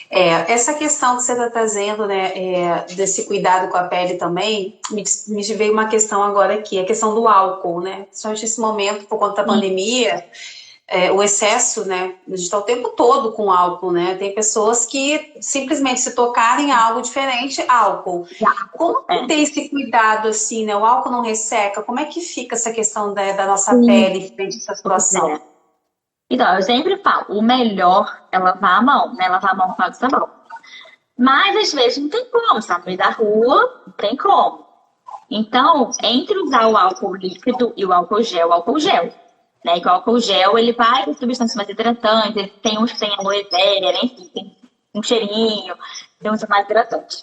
Essa questão que você está trazendo, né, desse cuidado com a pele também, me veio uma questão agora aqui, a questão do álcool, né? Principalmente nesse momento, por conta da pandemia, o excesso, né? A gente está o tempo todo com álcool, né? Tem pessoas que simplesmente se tocarem a algo diferente, álcool. Como que ter esse cuidado assim, né? O álcool não resseca? Como é que fica essa questão da nossa pele frente a essa situação? Então, eu sempre falo, o melhor é lavar a mão, né? Lavar a mão com água e sabão. Mas, às vezes, não tem como, sabe? No meio da rua, não tem como. Então, entre usar o álcool líquido e o álcool gel, né? Que o álcool gel, ele vai ter substâncias mais hidratantes, ele tem uns que tem aloe vera, enfim, tem um cheirinho, tem uns mais hidratantes.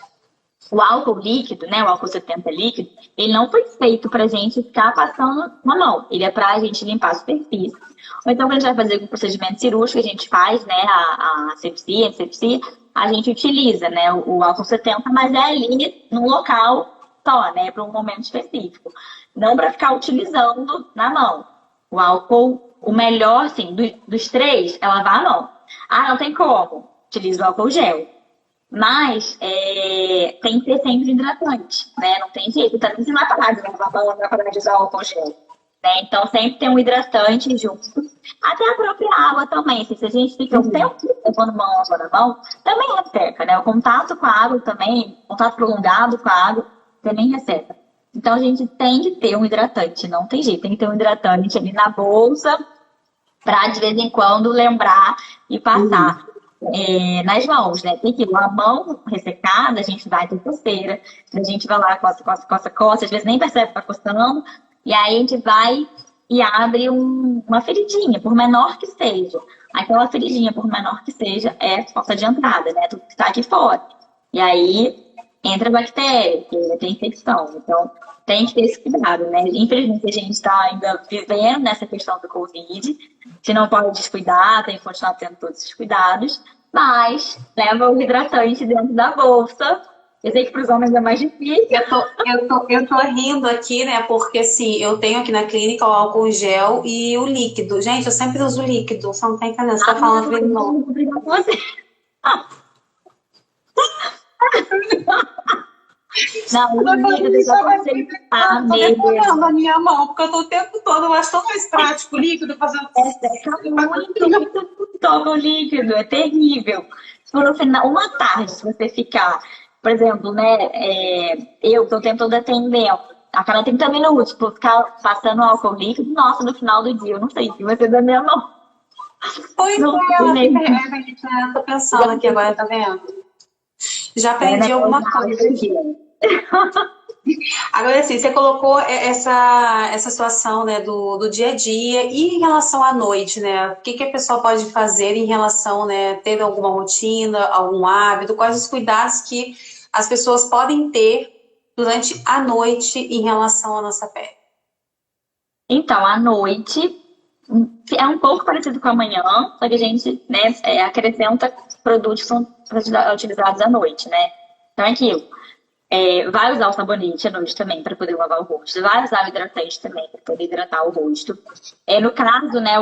O álcool líquido, né, o álcool 70 líquido, ele não foi feito para a gente ficar passando na mão. Ele é para a gente limpar a superfície. Ou então, quando a gente vai fazer um procedimento cirúrgico, a gente faz, né, a asepsia, a gente utiliza, né, o álcool 70, mas é ali no local só, né, para um momento específico. Não para ficar utilizando na mão. O álcool, o melhor, assim, dos três é lavar a mão. Ah, não tem como. Utiliza o álcool gel. Mas tem que ter sempre hidratante, né? Não tem jeito. Também você não vai parar de lavar a mão, não vai parar de usar o álcool gel. Né? Então sempre tem um hidratante junto. Até a própria água também. Se a gente fica um tempo levando mão na mão, também resseca, né? O contato com a água também, contato prolongado com a água, também resseca. Então a gente tem que ter um hidratante, não tem jeito. Tem que ter um hidratante ali na bolsa para de vez em quando lembrar e passar. Nas mãos, né? Tem que ir a mão ressecada, a gente vai ter coceira, a gente vai lá, coça, às vezes nem percebe que tá coçando, e aí a gente vai e abre uma feridinha, por menor que seja. Aquela feridinha, por menor que seja, é falta de entrada, né? Tudo que tá aqui fora. E aí entra bactéria, que tem infecção. Então, tem que ter esse cuidado, né? Infelizmente, a gente está ainda vivendo nessa questão do Covid. Se não pode descuidar, tem que continuar tendo todos esses cuidados. Mas leva o hidratante dentro da bolsa. Eu sei que para os homens é mais difícil. Eu tô rindo aqui, né? Porque assim, eu tenho aqui na clínica o álcool gel e o líquido. Gente, eu sempre uso líquido, só não tem entendendo. Você tá falando comigo não. Obrigada a você. Não, o líquido só consegue estar nele. A minha mão, porque eu tô o tempo todo, eu acho tão mais prático o líquido fazendo. Muito toma o líquido, é terrível. Se for no final, uma tarde, se você ficar, por exemplo, né, eu tô o tempo todo atendendo, a cada 30 minutos, por ficar passando álcool líquido, nossa, no final do dia, eu não sei o que vai ser da minha mão. Pois é, tô pensando aqui agora, tá vendo? Já aprendi alguma coisa aqui. Agora, assim, você colocou essa situação, né, do dia a dia e em relação à noite, né? O que a pessoa pode fazer em relação, né, ter alguma rotina, algum hábito, quais os cuidados que as pessoas podem ter durante a noite em relação à nossa pele? Então, à noite é um pouco parecido com a manhã, só que a gente, né, acrescenta produtos que são utilizados à noite, né? Então é aquilo. Vai usar o sabonete à noite também para poder lavar o rosto. Vai usar o hidratante também para poder hidratar o rosto. No caso, né,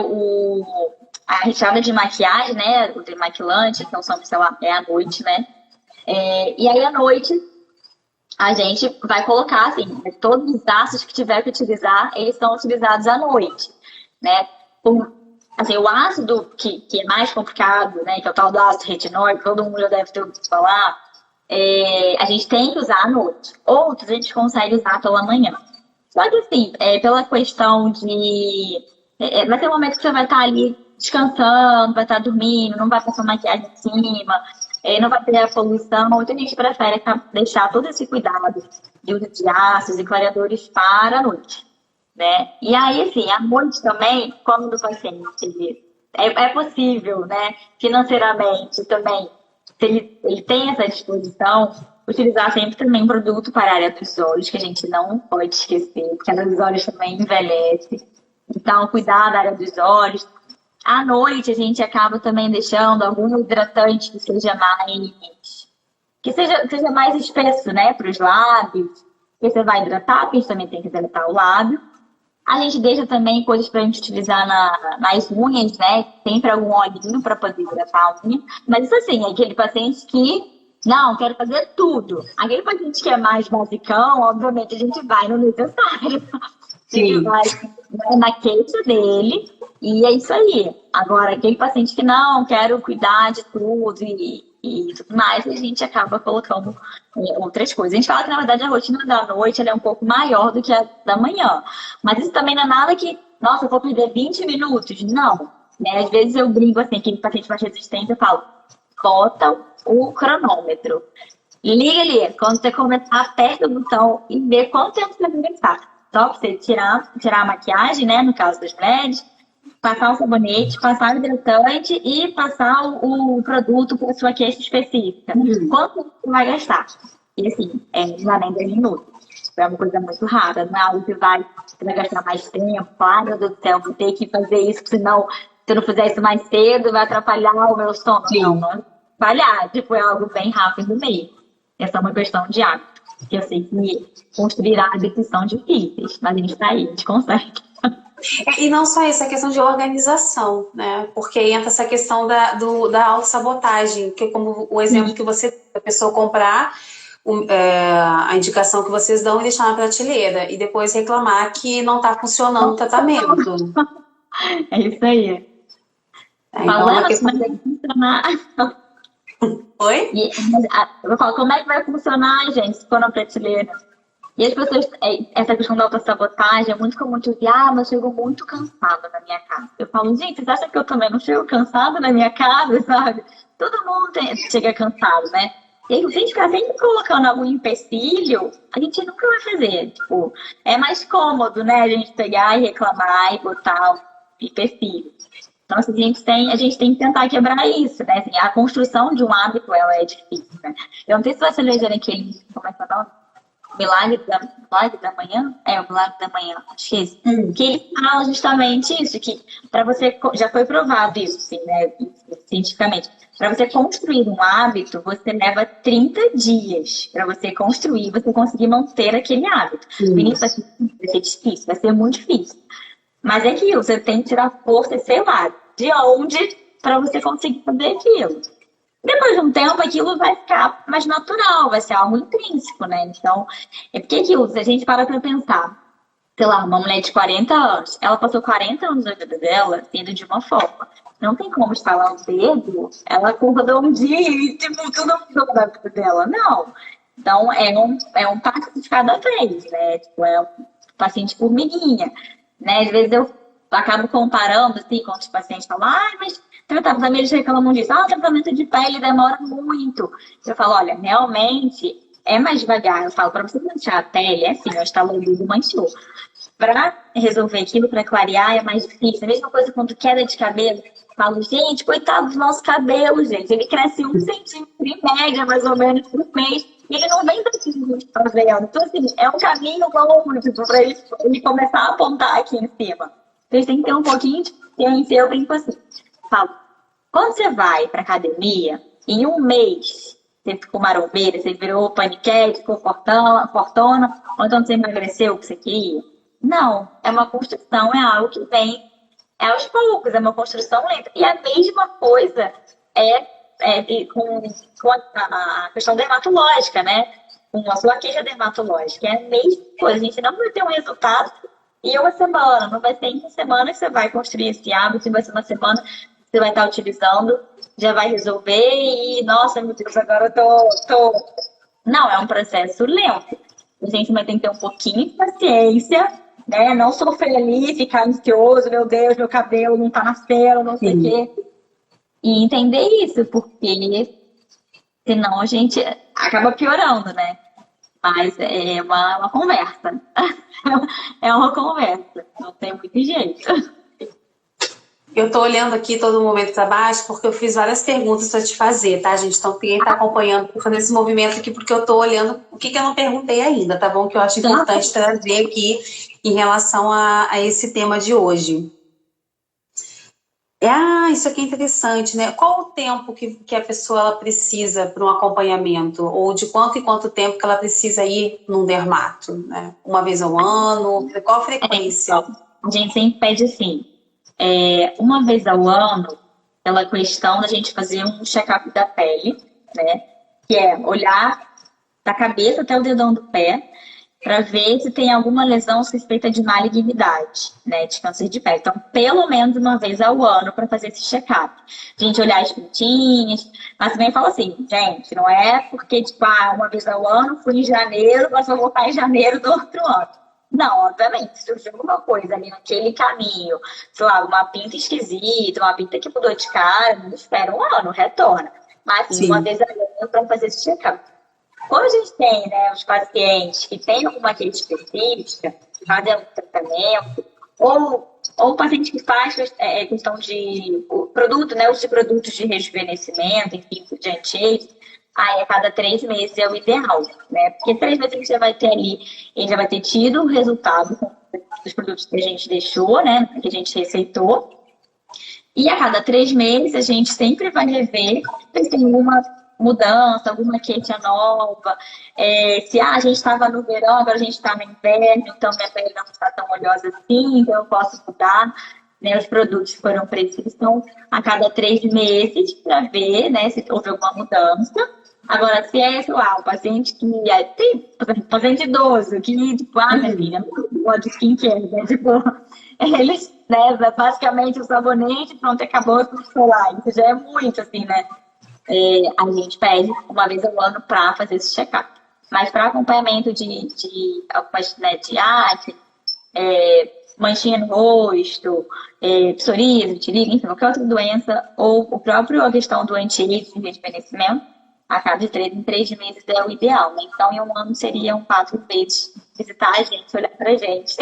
a retirada de maquiagem, né, o demaquilante, então, sei lá, é à noite, né? E aí à noite a gente vai colocar, assim, todos os ácidos que tiver que utilizar, eles são utilizados à noite, né? Assim, o ácido que é mais complicado, né, que é o tal do ácido retinóico, todo mundo já deve ter ouvido falar, a gente tem que usar à noite. Outros a gente consegue usar pela manhã. Só que, assim, pela questão de... vai ter um momento que você vai estar ali descansando, vai estar dormindo, não vai passar maquiagem em cima, não vai ter a poluição. Muita gente prefere deixar todo esse cuidado de uso de ácidos e clareadores para a noite, né? E aí, assim, à noite também, quando o paciente é possível, né, financeiramente também, se ele tem essa disposição, utilizar sempre também produto para a área dos olhos, que a gente não pode esquecer, porque a área dos olhos também envelhece. Então, cuidar da área dos olhos. À noite, a gente acaba também deixando algum hidratante que seja mais espesso, né, para os lábios. Porque você vai hidratar, porque a gente também tem que hidratar o lábio. A gente deixa também coisas para a gente utilizar nas unhas, né? Sempre algum olhinho para poder hidratar a unha. Mas isso assim, é aquele paciente que, não, quero fazer tudo. Aquele paciente que é mais basicão, obviamente a gente vai no necessário. A gente vai na queixa dele e é isso aí. Agora, aquele paciente que não, quero cuidar de tudo e tudo mais, a gente acaba colocando outras coisas. A gente fala que, na verdade, a rotina da noite ela é um pouco maior do que a da manhã. Mas isso também não é nada que, nossa, eu vou perder 20 minutos. Não. Né? Às vezes eu brinco assim, aquele paciente mais resistente, eu falo, bota o cronômetro. Liga ali, quando você começar, aperta o botão e vê quanto tempo você vai gastar. Só pra você tirar a maquiagem, né? No caso das mulheres, passar o sabonete, passar o hidratante e passar o produto para a sua queixa específica. Quanto tempo você vai gastar? E assim, não é nem 10 minutos. É uma coisa muito rápida, não é algo que você vai gastar mais tempo. Ai, meu Deus do céu, vou ter que fazer isso, senão, se eu não fizer isso mais cedo, vai atrapalhar o meu sono. Não vai atrapalhar. Tipo, é algo bem rápido mesmo. É só uma questão de hábito. Que eu sei que construir hábitos são difíceis, mas a gente tá aí, a gente consegue. E não só isso, é questão de organização, né? Porque entra essa questão da autossabotagem, que como o exemplo que você, a pessoa comprar a indicação que vocês dão e deixar na prateleira, e depois reclamar que não está funcionando o tratamento. É isso aí. Então, Falando uma questão... como é que vai funcionar. Oi? Eu falo, como é que vai funcionar, gente, se for na prateleira? E as pessoas, essa questão da autossabotagem é muito comum de ouvir, mas eu chego muito cansada na minha casa. Eu falo, gente, vocês acham que eu também não chego cansada na minha casa, sabe? Todo mundo chega cansado, né? E aí, se a gente ficar sempre colocando algum empecilho, a gente nunca vai fazer. Tipo, é mais cômodo, né? A gente pegar e reclamar e botar o empecilho. Então, assim, a gente tem que tentar quebrar isso, né? Assim, a construção de um hábito, ela é difícil, né? Eu não sei se você leu aquele, como é que é o nome? Milagre da Manhã? É, o Milagre da Manhã, acho que é isso. Que ele fala justamente isso, que para você, já foi provado isso, sim, né, cientificamente, para você construir um hábito, você leva 30 dias para você construir, você conseguir manter aquele hábito. No início vai ser difícil, vai ser muito difícil. Mas é aquilo, você tem que tirar força, sei lá, de onde para você conseguir fazer aquilo. Depois de um tempo, aquilo vai ficar mais natural, vai ser algo intrínseco, né? Então, é porque aquilo, se a gente para pra pensar, sei lá, uma mulher de 40 anos, ela passou 40 anos da vida dela sendo de uma forma. Não tem como estalar o dedo, ela acordou um dia e, tipo, tudo mudou da vida dela. Não. Então, é um passo de cada vez, né? Tipo, é um paciente formiguinha, né? Às vezes eu acabo comparando, assim, com os pacientes falam, mas tratamento, eles reclamam disso, o tratamento de pele demora muito. Eu falo, olha, realmente é mais devagar. Eu falo, para você manchar a pele, é assim, eu estalo o dedo manchou. Para resolver aquilo, para clarear, é mais difícil. A mesma coisa quando queda de cabelo. Eu falo, gente, coitado do nosso cabelo, gente. Ele cresce 1 centímetro em média, mais ou menos, por mês. E ele não vem daqui fazendo. Então, assim, é um caminho longo, tipo, para ele começar a apontar aqui em cima. Vocês têm que ter um pouquinho de ciência. Eu brinco assim. Falo, quando você vai para academia, em um mês, você ficou marombeira, você virou paniquete, ficou fortona, ou então você emagreceu o que você queria? Não, é uma construção, é algo que vem aos poucos, é uma construção lenta. E a mesma coisa com a questão dermatológica, né? uma sua queixa dermatológica. É a mesma coisa, a gente não vai ter um resultado em uma semana, não vai ser em uma semana que você vai construir esse hábito, vai ser uma semana que você vai estar utilizando, já vai resolver e, nossa, meu Deus, agora eu tô... Não, é um processo lento. A gente vai ter que ter um pouquinho de paciência, né? Não sofrer ali, ficar ansioso, meu Deus, meu cabelo não tá nascendo, não sei o quê. E entender isso, porque senão a gente acaba piorando, né? Mas é uma conversa. É uma conversa. Não tem muito jeito. Eu estou olhando aqui todo momento para baixo porque eu fiz várias perguntas para te fazer, tá, gente? Então, quem está acompanhando, tô fazendo esse movimento aqui porque eu estou olhando o que eu não perguntei ainda, tá bom? Que eu acho importante trazer aqui em relação a esse tema de hoje. Isso aqui é interessante, né? Qual o tempo que a pessoa ela precisa para um acompanhamento? Ou de quanto em quanto tempo que ela precisa ir num dermato, né? Uma vez ao ano? Qual a frequência? A gente sempre pede assim, uma vez ao ano, pela questão da gente fazer um check-up da pele, né? Que é olhar da cabeça até o dedão do pé, para ver se tem alguma lesão suspeita de malignidade, né, de câncer de pele. Então, pelo menos uma vez ao ano para fazer esse check-up. A gente olhar as pintinhas, mas também fala assim, gente, não é porque, tipo, uma vez ao ano, fui em janeiro, mas vou voltar em janeiro do outro ano. Não, obviamente, se surgiu alguma coisa ali naquele caminho, sei lá, uma pinta esquisita, uma pinta que mudou de cara, não espera um ano, retorna. Mas, sim, uma vez ao ano para fazer esse check-up. Quando a gente tem, né, os pacientes que têm alguma queixa específica, fazem um tratamento, ou o paciente que faz questão de produto, né, uso de produtos de rejuvenescimento, enfim, de anti-age, aí a cada 3 meses é o ideal, né? Porque 3 meses a gente já vai ter ali, ele já vai ter tido o resultado dos produtos que a gente deixou, né, que a gente receitou, e a cada 3 meses a gente sempre vai rever se tem alguma mudança, alguma queixa nova, se a gente estava no verão, agora a gente está no inverno, então minha pele não está tão oleosa assim, então eu posso mudar, né, os produtos foram precisos, então a cada 3 meses para ver, né, se houve alguma mudança. Agora, se é, sei lá, um paciente que tem, por exemplo, paciente idoso, que, tipo, minha filha, não gosta de skincare, né, tipo, eles, né, basicamente o sabonete, pronto, acabou tudo solar, isso já é muito, assim, né. A gente pede uma vez ao ano para fazer esse check-up. Mas para acompanhamento de algumas, né, de acne, manchinha no rosto, psoríase, vitiligo, enfim, qualquer outra doença, ou o próprio a questão do anti-age, de rejuvenescimento, a cada de 3 em 3 meses é o ideal, né? Então, em um ano seriam 4 vezes visitar a gente, olhar pra gente.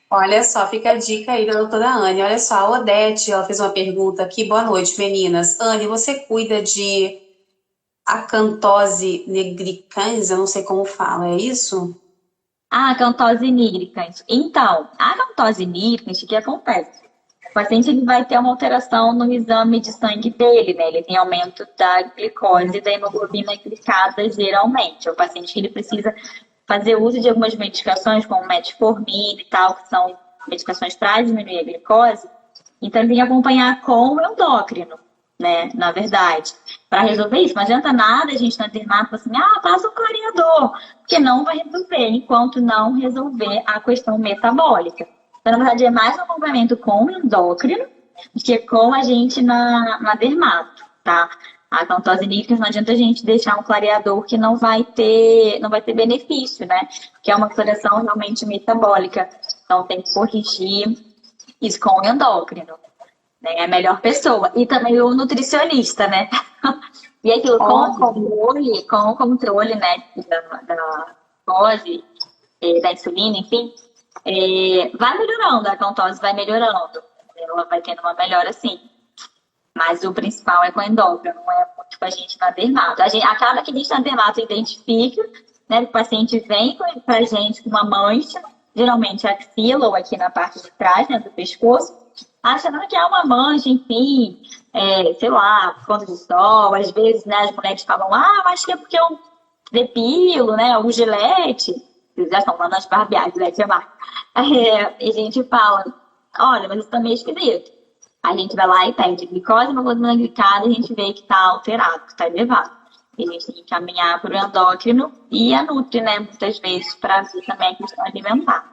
Olha só, fica a dica aí da doutora Anne. Olha só, a Odete, ela fez uma pergunta aqui. Boa noite, meninas. Anne, você cuida de acantose nigricans? Eu não sei como fala, é isso? Acantose nigricans. Então, a acantose nigricans, o que acontece? O paciente ele vai ter uma alteração no exame de sangue dele, né? Ele tem aumento da glicose e da hemoglobina glicada geralmente. O paciente ele precisa fazer uso de algumas medicações, como metformina e tal, que são medicações para diminuir a glicose. Então, ele tem que acompanhar com o endócrino, né? Na verdade, para resolver isso. Não adianta nada a gente na dermato assim, passa um clareador, porque não vai resolver, enquanto não resolver a questão metabólica. Então, na verdade, é mais um acompanhamento com o endócrino do que com a gente na dermato, tá? A acantose nígricans não adianta a gente deixar um clareador que não vai ter benefício, né? Que é uma alteração realmente metabólica. Então, tem que corrigir isso com o endócrino, né? É a melhor pessoa. E também o nutricionista, né? E aquilo com o controle, né, da glicose, da insulina, enfim, vai melhorando, a acantose vai melhorando. Ela vai tendo uma melhora, sim. Mas o principal é com o endócrino, não é muito com a gente na dermato. Acaba que a gente na dermato identifica, né? O paciente vem pra gente com uma mancha, geralmente axila ou aqui na parte de trás, né, do pescoço, achando que é uma mancha, enfim, sei lá, por conta do sol. Às vezes, né, as mulheres falam, mas que é porque eu depilo, né, o Gillette, eles já estão falando as barbeadas, Gillette é marca. E a gente fala, olha, mas isso tá meio esquisito. A gente vai lá e pede glicose, hemoglobina glicada, e a gente vê que está alterado, que está elevado. E a gente tem que caminhar para o endócrino e a nutri, né? Muitas vezes, para ver também a questão alimentar.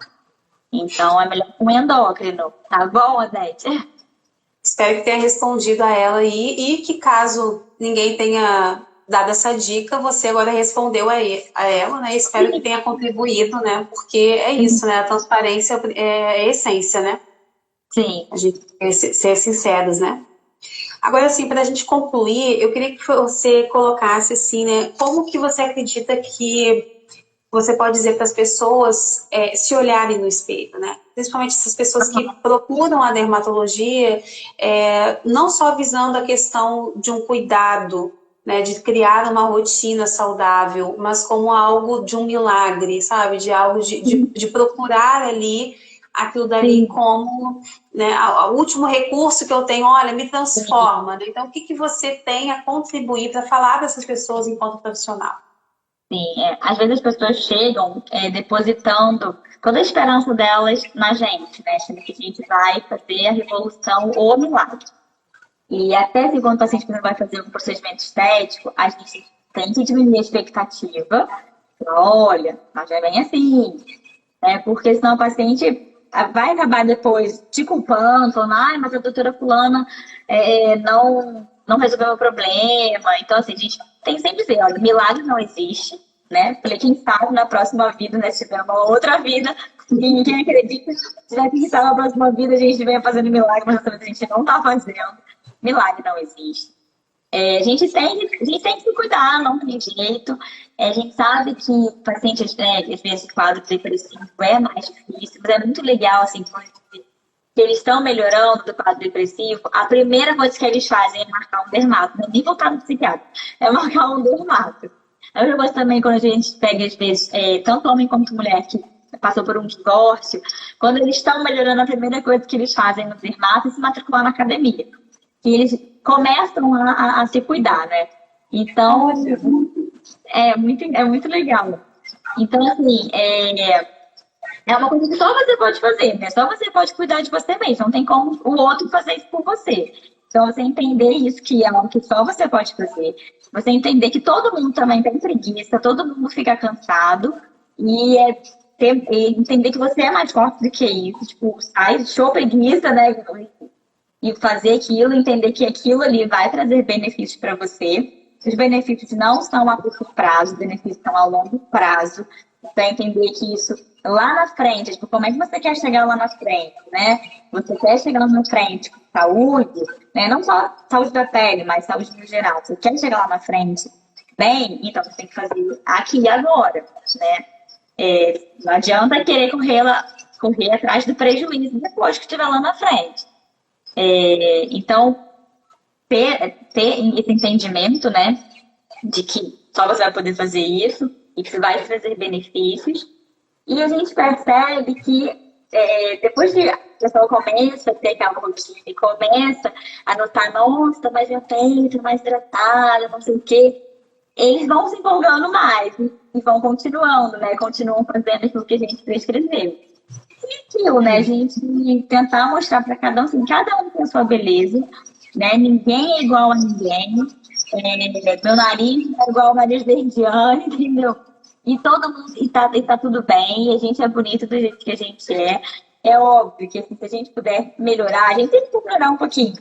Então, é melhor com endócrino. Tá bom, Odete? Espero que tenha respondido a ela aí e que caso ninguém tenha dado essa dica, você agora respondeu a ela, né? Espero que tenha contribuído, né? Porque é isso, né? A transparência é a essência, né? Sim. A gente tem que ser sinceros, né? Agora, assim, para a gente concluir, eu queria que você colocasse, assim, né? Como que você acredita que você pode dizer para as pessoas se olharem no espelho, né? Principalmente essas pessoas que procuram a dermatologia, não só visando a questão de um cuidado, né, de criar uma rotina saudável, mas como algo de um milagre, sabe? De algo de procurar ali aquilo dali Sim. como, né, o último recurso que eu tenho, olha, me transforma, né? Então, o que você tem a contribuir para falar dessas pessoas enquanto profissional? Sim, às vezes as pessoas chegam depositando toda a esperança delas na gente, né? Achando que a gente vai fazer a revolução ou o milagre. E até se quando o paciente por exemplo, vai fazer um procedimento estético, a gente tem que diminuir a expectativa. Olha, mas é bem assim, né? Porque senão o paciente vai acabar depois te culpando, falando, ai, mas a doutora fulana não resolveu o problema. Então, assim, a gente tem que sempre dizer, olha, milagre não existe, né? Falei, quem sabe na próxima vida, né, se tiver uma outra vida, e ninguém acredita, se tiver quem sabe na próxima vida a gente venha fazendo milagre, mas a gente não está fazendo. Milagre não existe. A gente tem que se cuidar, não tem jeito. A gente sabe que pacientes, às vezes, quadro depressivo é mais difícil, mas é muito legal, assim, que eles estão melhorando do quadro depressivo. A primeira coisa que eles fazem é marcar um dermato, não é nem voltar no psiquiatra, é marcar um dermato. A outra coisa também, quando a gente pega, às vezes, tanto homem quanto mulher que passou por um divórcio, quando eles estão melhorando, a primeira coisa que eles fazem no dermato é se matricular na academia. Que eles começam a se cuidar, né? Então, é muito legal. Então, assim, é uma coisa que só você pode fazer, né? Só você pode cuidar de você mesmo. Não tem como o outro fazer isso por você. Então, você entender isso, que é algo que só você pode fazer. Você entender que todo mundo também tem preguiça, todo mundo fica cansado. E entender que você é mais forte do que isso. Tipo, sai, show preguiça, né? E fazer aquilo, entender que aquilo ali vai trazer benefícios para você. Os benefícios não são a curto prazo, os benefícios são a longo prazo. Então, entender que isso lá na frente, tipo, como é que você quer chegar lá na frente, né? Você quer chegar lá na frente com saúde, né? Não só saúde da pele, mas saúde no geral. Você quer chegar lá na frente bem, então você tem que fazer aqui e agora, né? Não adianta querer correr atrás do prejuízo depois que estiver lá na frente. Então, ter esse entendimento, né, de que só você vai poder fazer isso e que isso vai trazer benefícios. E a gente percebe que depois que a pessoa começa a ter aquela rotina e começa a notar, nossa, mais meu peito, mais hidratada, não sei o quê, eles vão se empolgando mais e vão continuando, né, continuam fazendo aquilo que a gente prescreveu. E aquilo, né? A gente tentar mostrar para cada um tem a sua beleza, né? Ninguém é igual a ninguém. Meu nariz não é igual ao nariz da Indiana, entendeu? E todo mundo, e tá tudo bem, e a gente é bonito do jeito que a gente é. É óbvio que assim, se a gente puder melhorar, a gente tem que melhorar um pouquinho.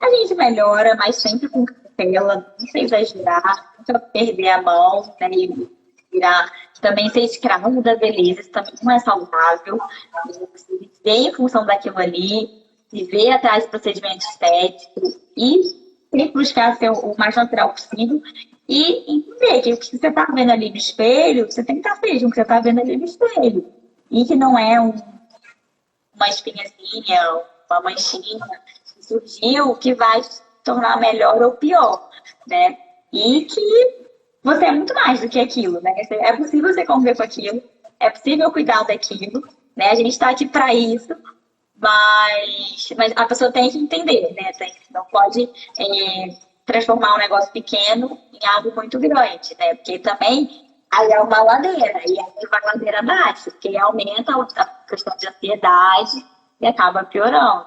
A gente melhora, mas sempre com cautela, não sei exagerar, nunca perder a mão, né? E virar também ser escravo da beleza, isso também não é saudável. Você viver em função daquilo ali, viver atrás de procedimentos estéticos e sempre buscar ser o mais natural possível e entender que o que você está vendo ali no espelho, você tem que estar feliz com o que você está vendo ali no espelho. E que não é uma espinhazinha, uma manchinha que surgiu que vai se tornar melhor ou pior, né? E que você é muito mais do que aquilo, né? É possível você conviver com aquilo, é possível cuidar daquilo, né? A gente está aqui para isso, mas a pessoa tem que entender, né? Não pode transformar um negócio pequeno em algo muito grande, né? Porque também aí é uma ladeira, e aí vai ladeira abaixo, porque aumenta a questão de ansiedade e acaba piorando.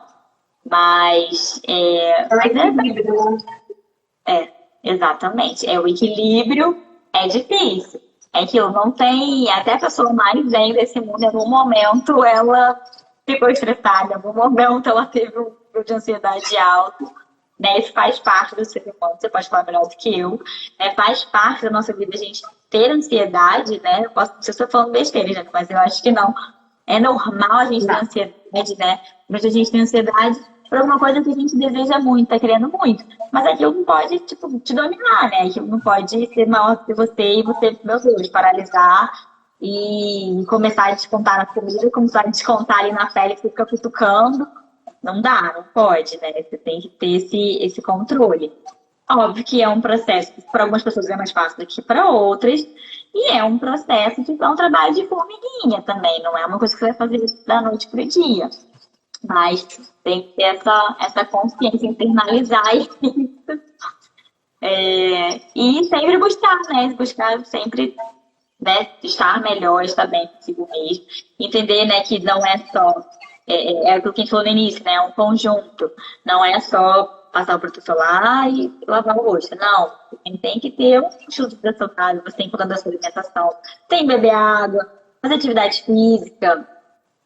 Mas Exatamente. O equilíbrio é difícil. É que eu não tenho, até a pessoa mais zen desse mundo, em algum momento ela ficou estressada, em algum momento ela teve um nível de ansiedade alto, né? Isso faz parte do ser humano, você pode falar melhor do que eu, né? Faz parte da nossa vida a gente ter ansiedade, né? Eu posso, não sei se eu estou falando besteira, gente, mas eu acho que não. É normal a gente ter ansiedade, né? Mas a gente tem ansiedade por alguma coisa que a gente deseja muito, tá querendo muito. Mas aquilo não pode, tipo, te dominar, né? Aquilo não pode ser maior que você e você, meu Deus, paralisar e começar a descontar na comida, começar a descontar ali na pele que você fica cutucando. Não dá, não pode, né? Você tem que ter esse controle. Óbvio que é um processo que para algumas pessoas é mais fácil do que para outras, e é um processo que é um trabalho de formiguinha também, não é uma coisa que você vai fazer da noite para o dia. Mas tem que ter essa consciência, internalizar isso. E sempre buscar, né? Buscar sempre, né, estar melhor, estar bem consigo mesmo. Entender, né, que não é só. Aquilo que a gente falou no início, né? É um conjunto. Não é só passar o protetor solar e lavar o rosto. Não. Você tem que ter um estilo de vida saudável, você tem que cuidar da sua alimentação, tem que beber água, fazer atividade física.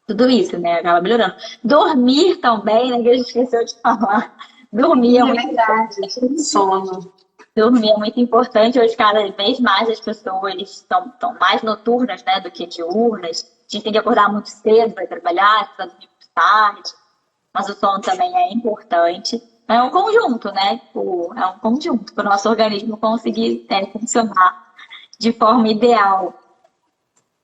Tudo isso, né? Acaba melhorando. Dormir também, né? Que a gente esqueceu de falar. Dormir é muito verdade. Sono. Dormir é muito importante. Hoje, cada vez mais as pessoas estão mais noturnas, né, do que diurnas. A gente tem que acordar muito cedo para trabalhar, para dormir muito tarde. Mas o sono também é importante. É um conjunto, né? É um conjunto para o nosso organismo conseguir funcionar de forma ideal.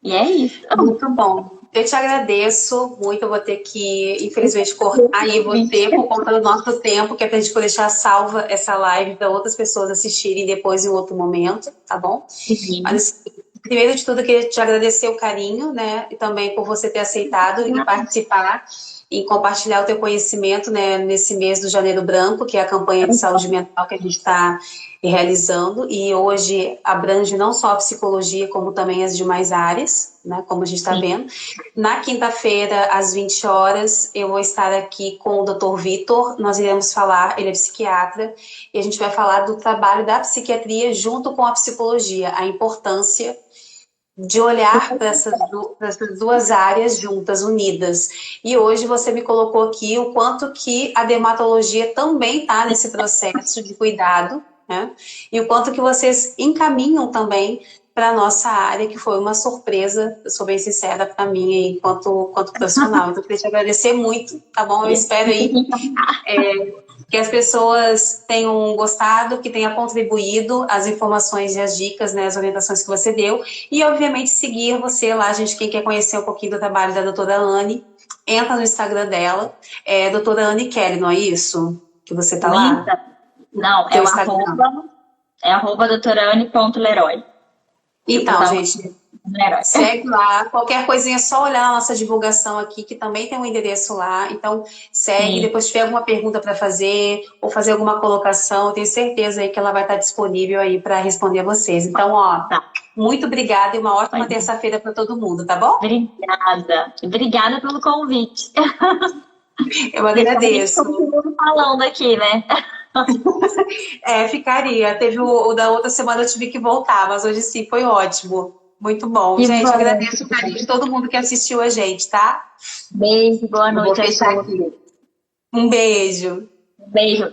E é isso. Muito bom. Eu te agradeço muito. Eu vou ter que, infelizmente, cortar aí você por conta do nosso tempo, que é para a gente poder deixar salva essa live para outras pessoas assistirem depois em outro momento, tá bom? Sim. Mas, primeiro de tudo, eu queria te agradecer o carinho, né? E também por você ter aceitado e participar e compartilhar o teu conhecimento, né, nesse mês do Janeiro Branco, que é a campanha de saúde mental que a gente está realizando, e hoje abrange não só a psicologia, como também as demais áreas, né, como a gente está vendo. Na quinta-feira, às 20 horas, eu vou estar aqui com o Dr. Vitor, nós iremos falar, ele é psiquiatra, e a gente vai falar do trabalho da psiquiatria junto com a psicologia, a importância de olhar para essas duas áreas juntas, unidas. E hoje você me colocou aqui o quanto que a dermatologia também está nesse processo de cuidado, né? E o quanto que vocês encaminham também para a nossa área, que foi uma surpresa, eu sou bem sincera, para mim, enquanto profissional. Então, eu queria te agradecer muito, tá bom? Eu espero aí que as pessoas tenham gostado, que tenha contribuído as informações e as dicas, né, as orientações que você deu, e obviamente seguir você lá, gente, quem quer conhecer um pouquinho do trabalho da doutora Anne, entra no Instagram dela, doutora Anne Kelly, não é isso? Que você tá lá? Não, é arroba doutorane.leroy. Então, gente, segue lá. Qualquer coisinha é só olhar a nossa divulgação aqui, que também tem um endereço lá. Então, segue. Sim. Depois, se tiver alguma pergunta para fazer ou fazer alguma colocação, eu tenho certeza aí que ela vai estar disponível aí para responder a vocês. Então, muito obrigada e uma ótima terça-feira para todo mundo, tá bom? Obrigada. Obrigada pelo convite. Eu agradeço. Continuo falando aqui, né? Ficaria. Teve o da outra semana, eu tive que voltar, mas hoje sim foi ótimo. Muito bom. Que gente, bom. Agradeço o carinho de todo mundo que assistiu a gente, tá? Beijo, boa noite. Um beijo. Beijo.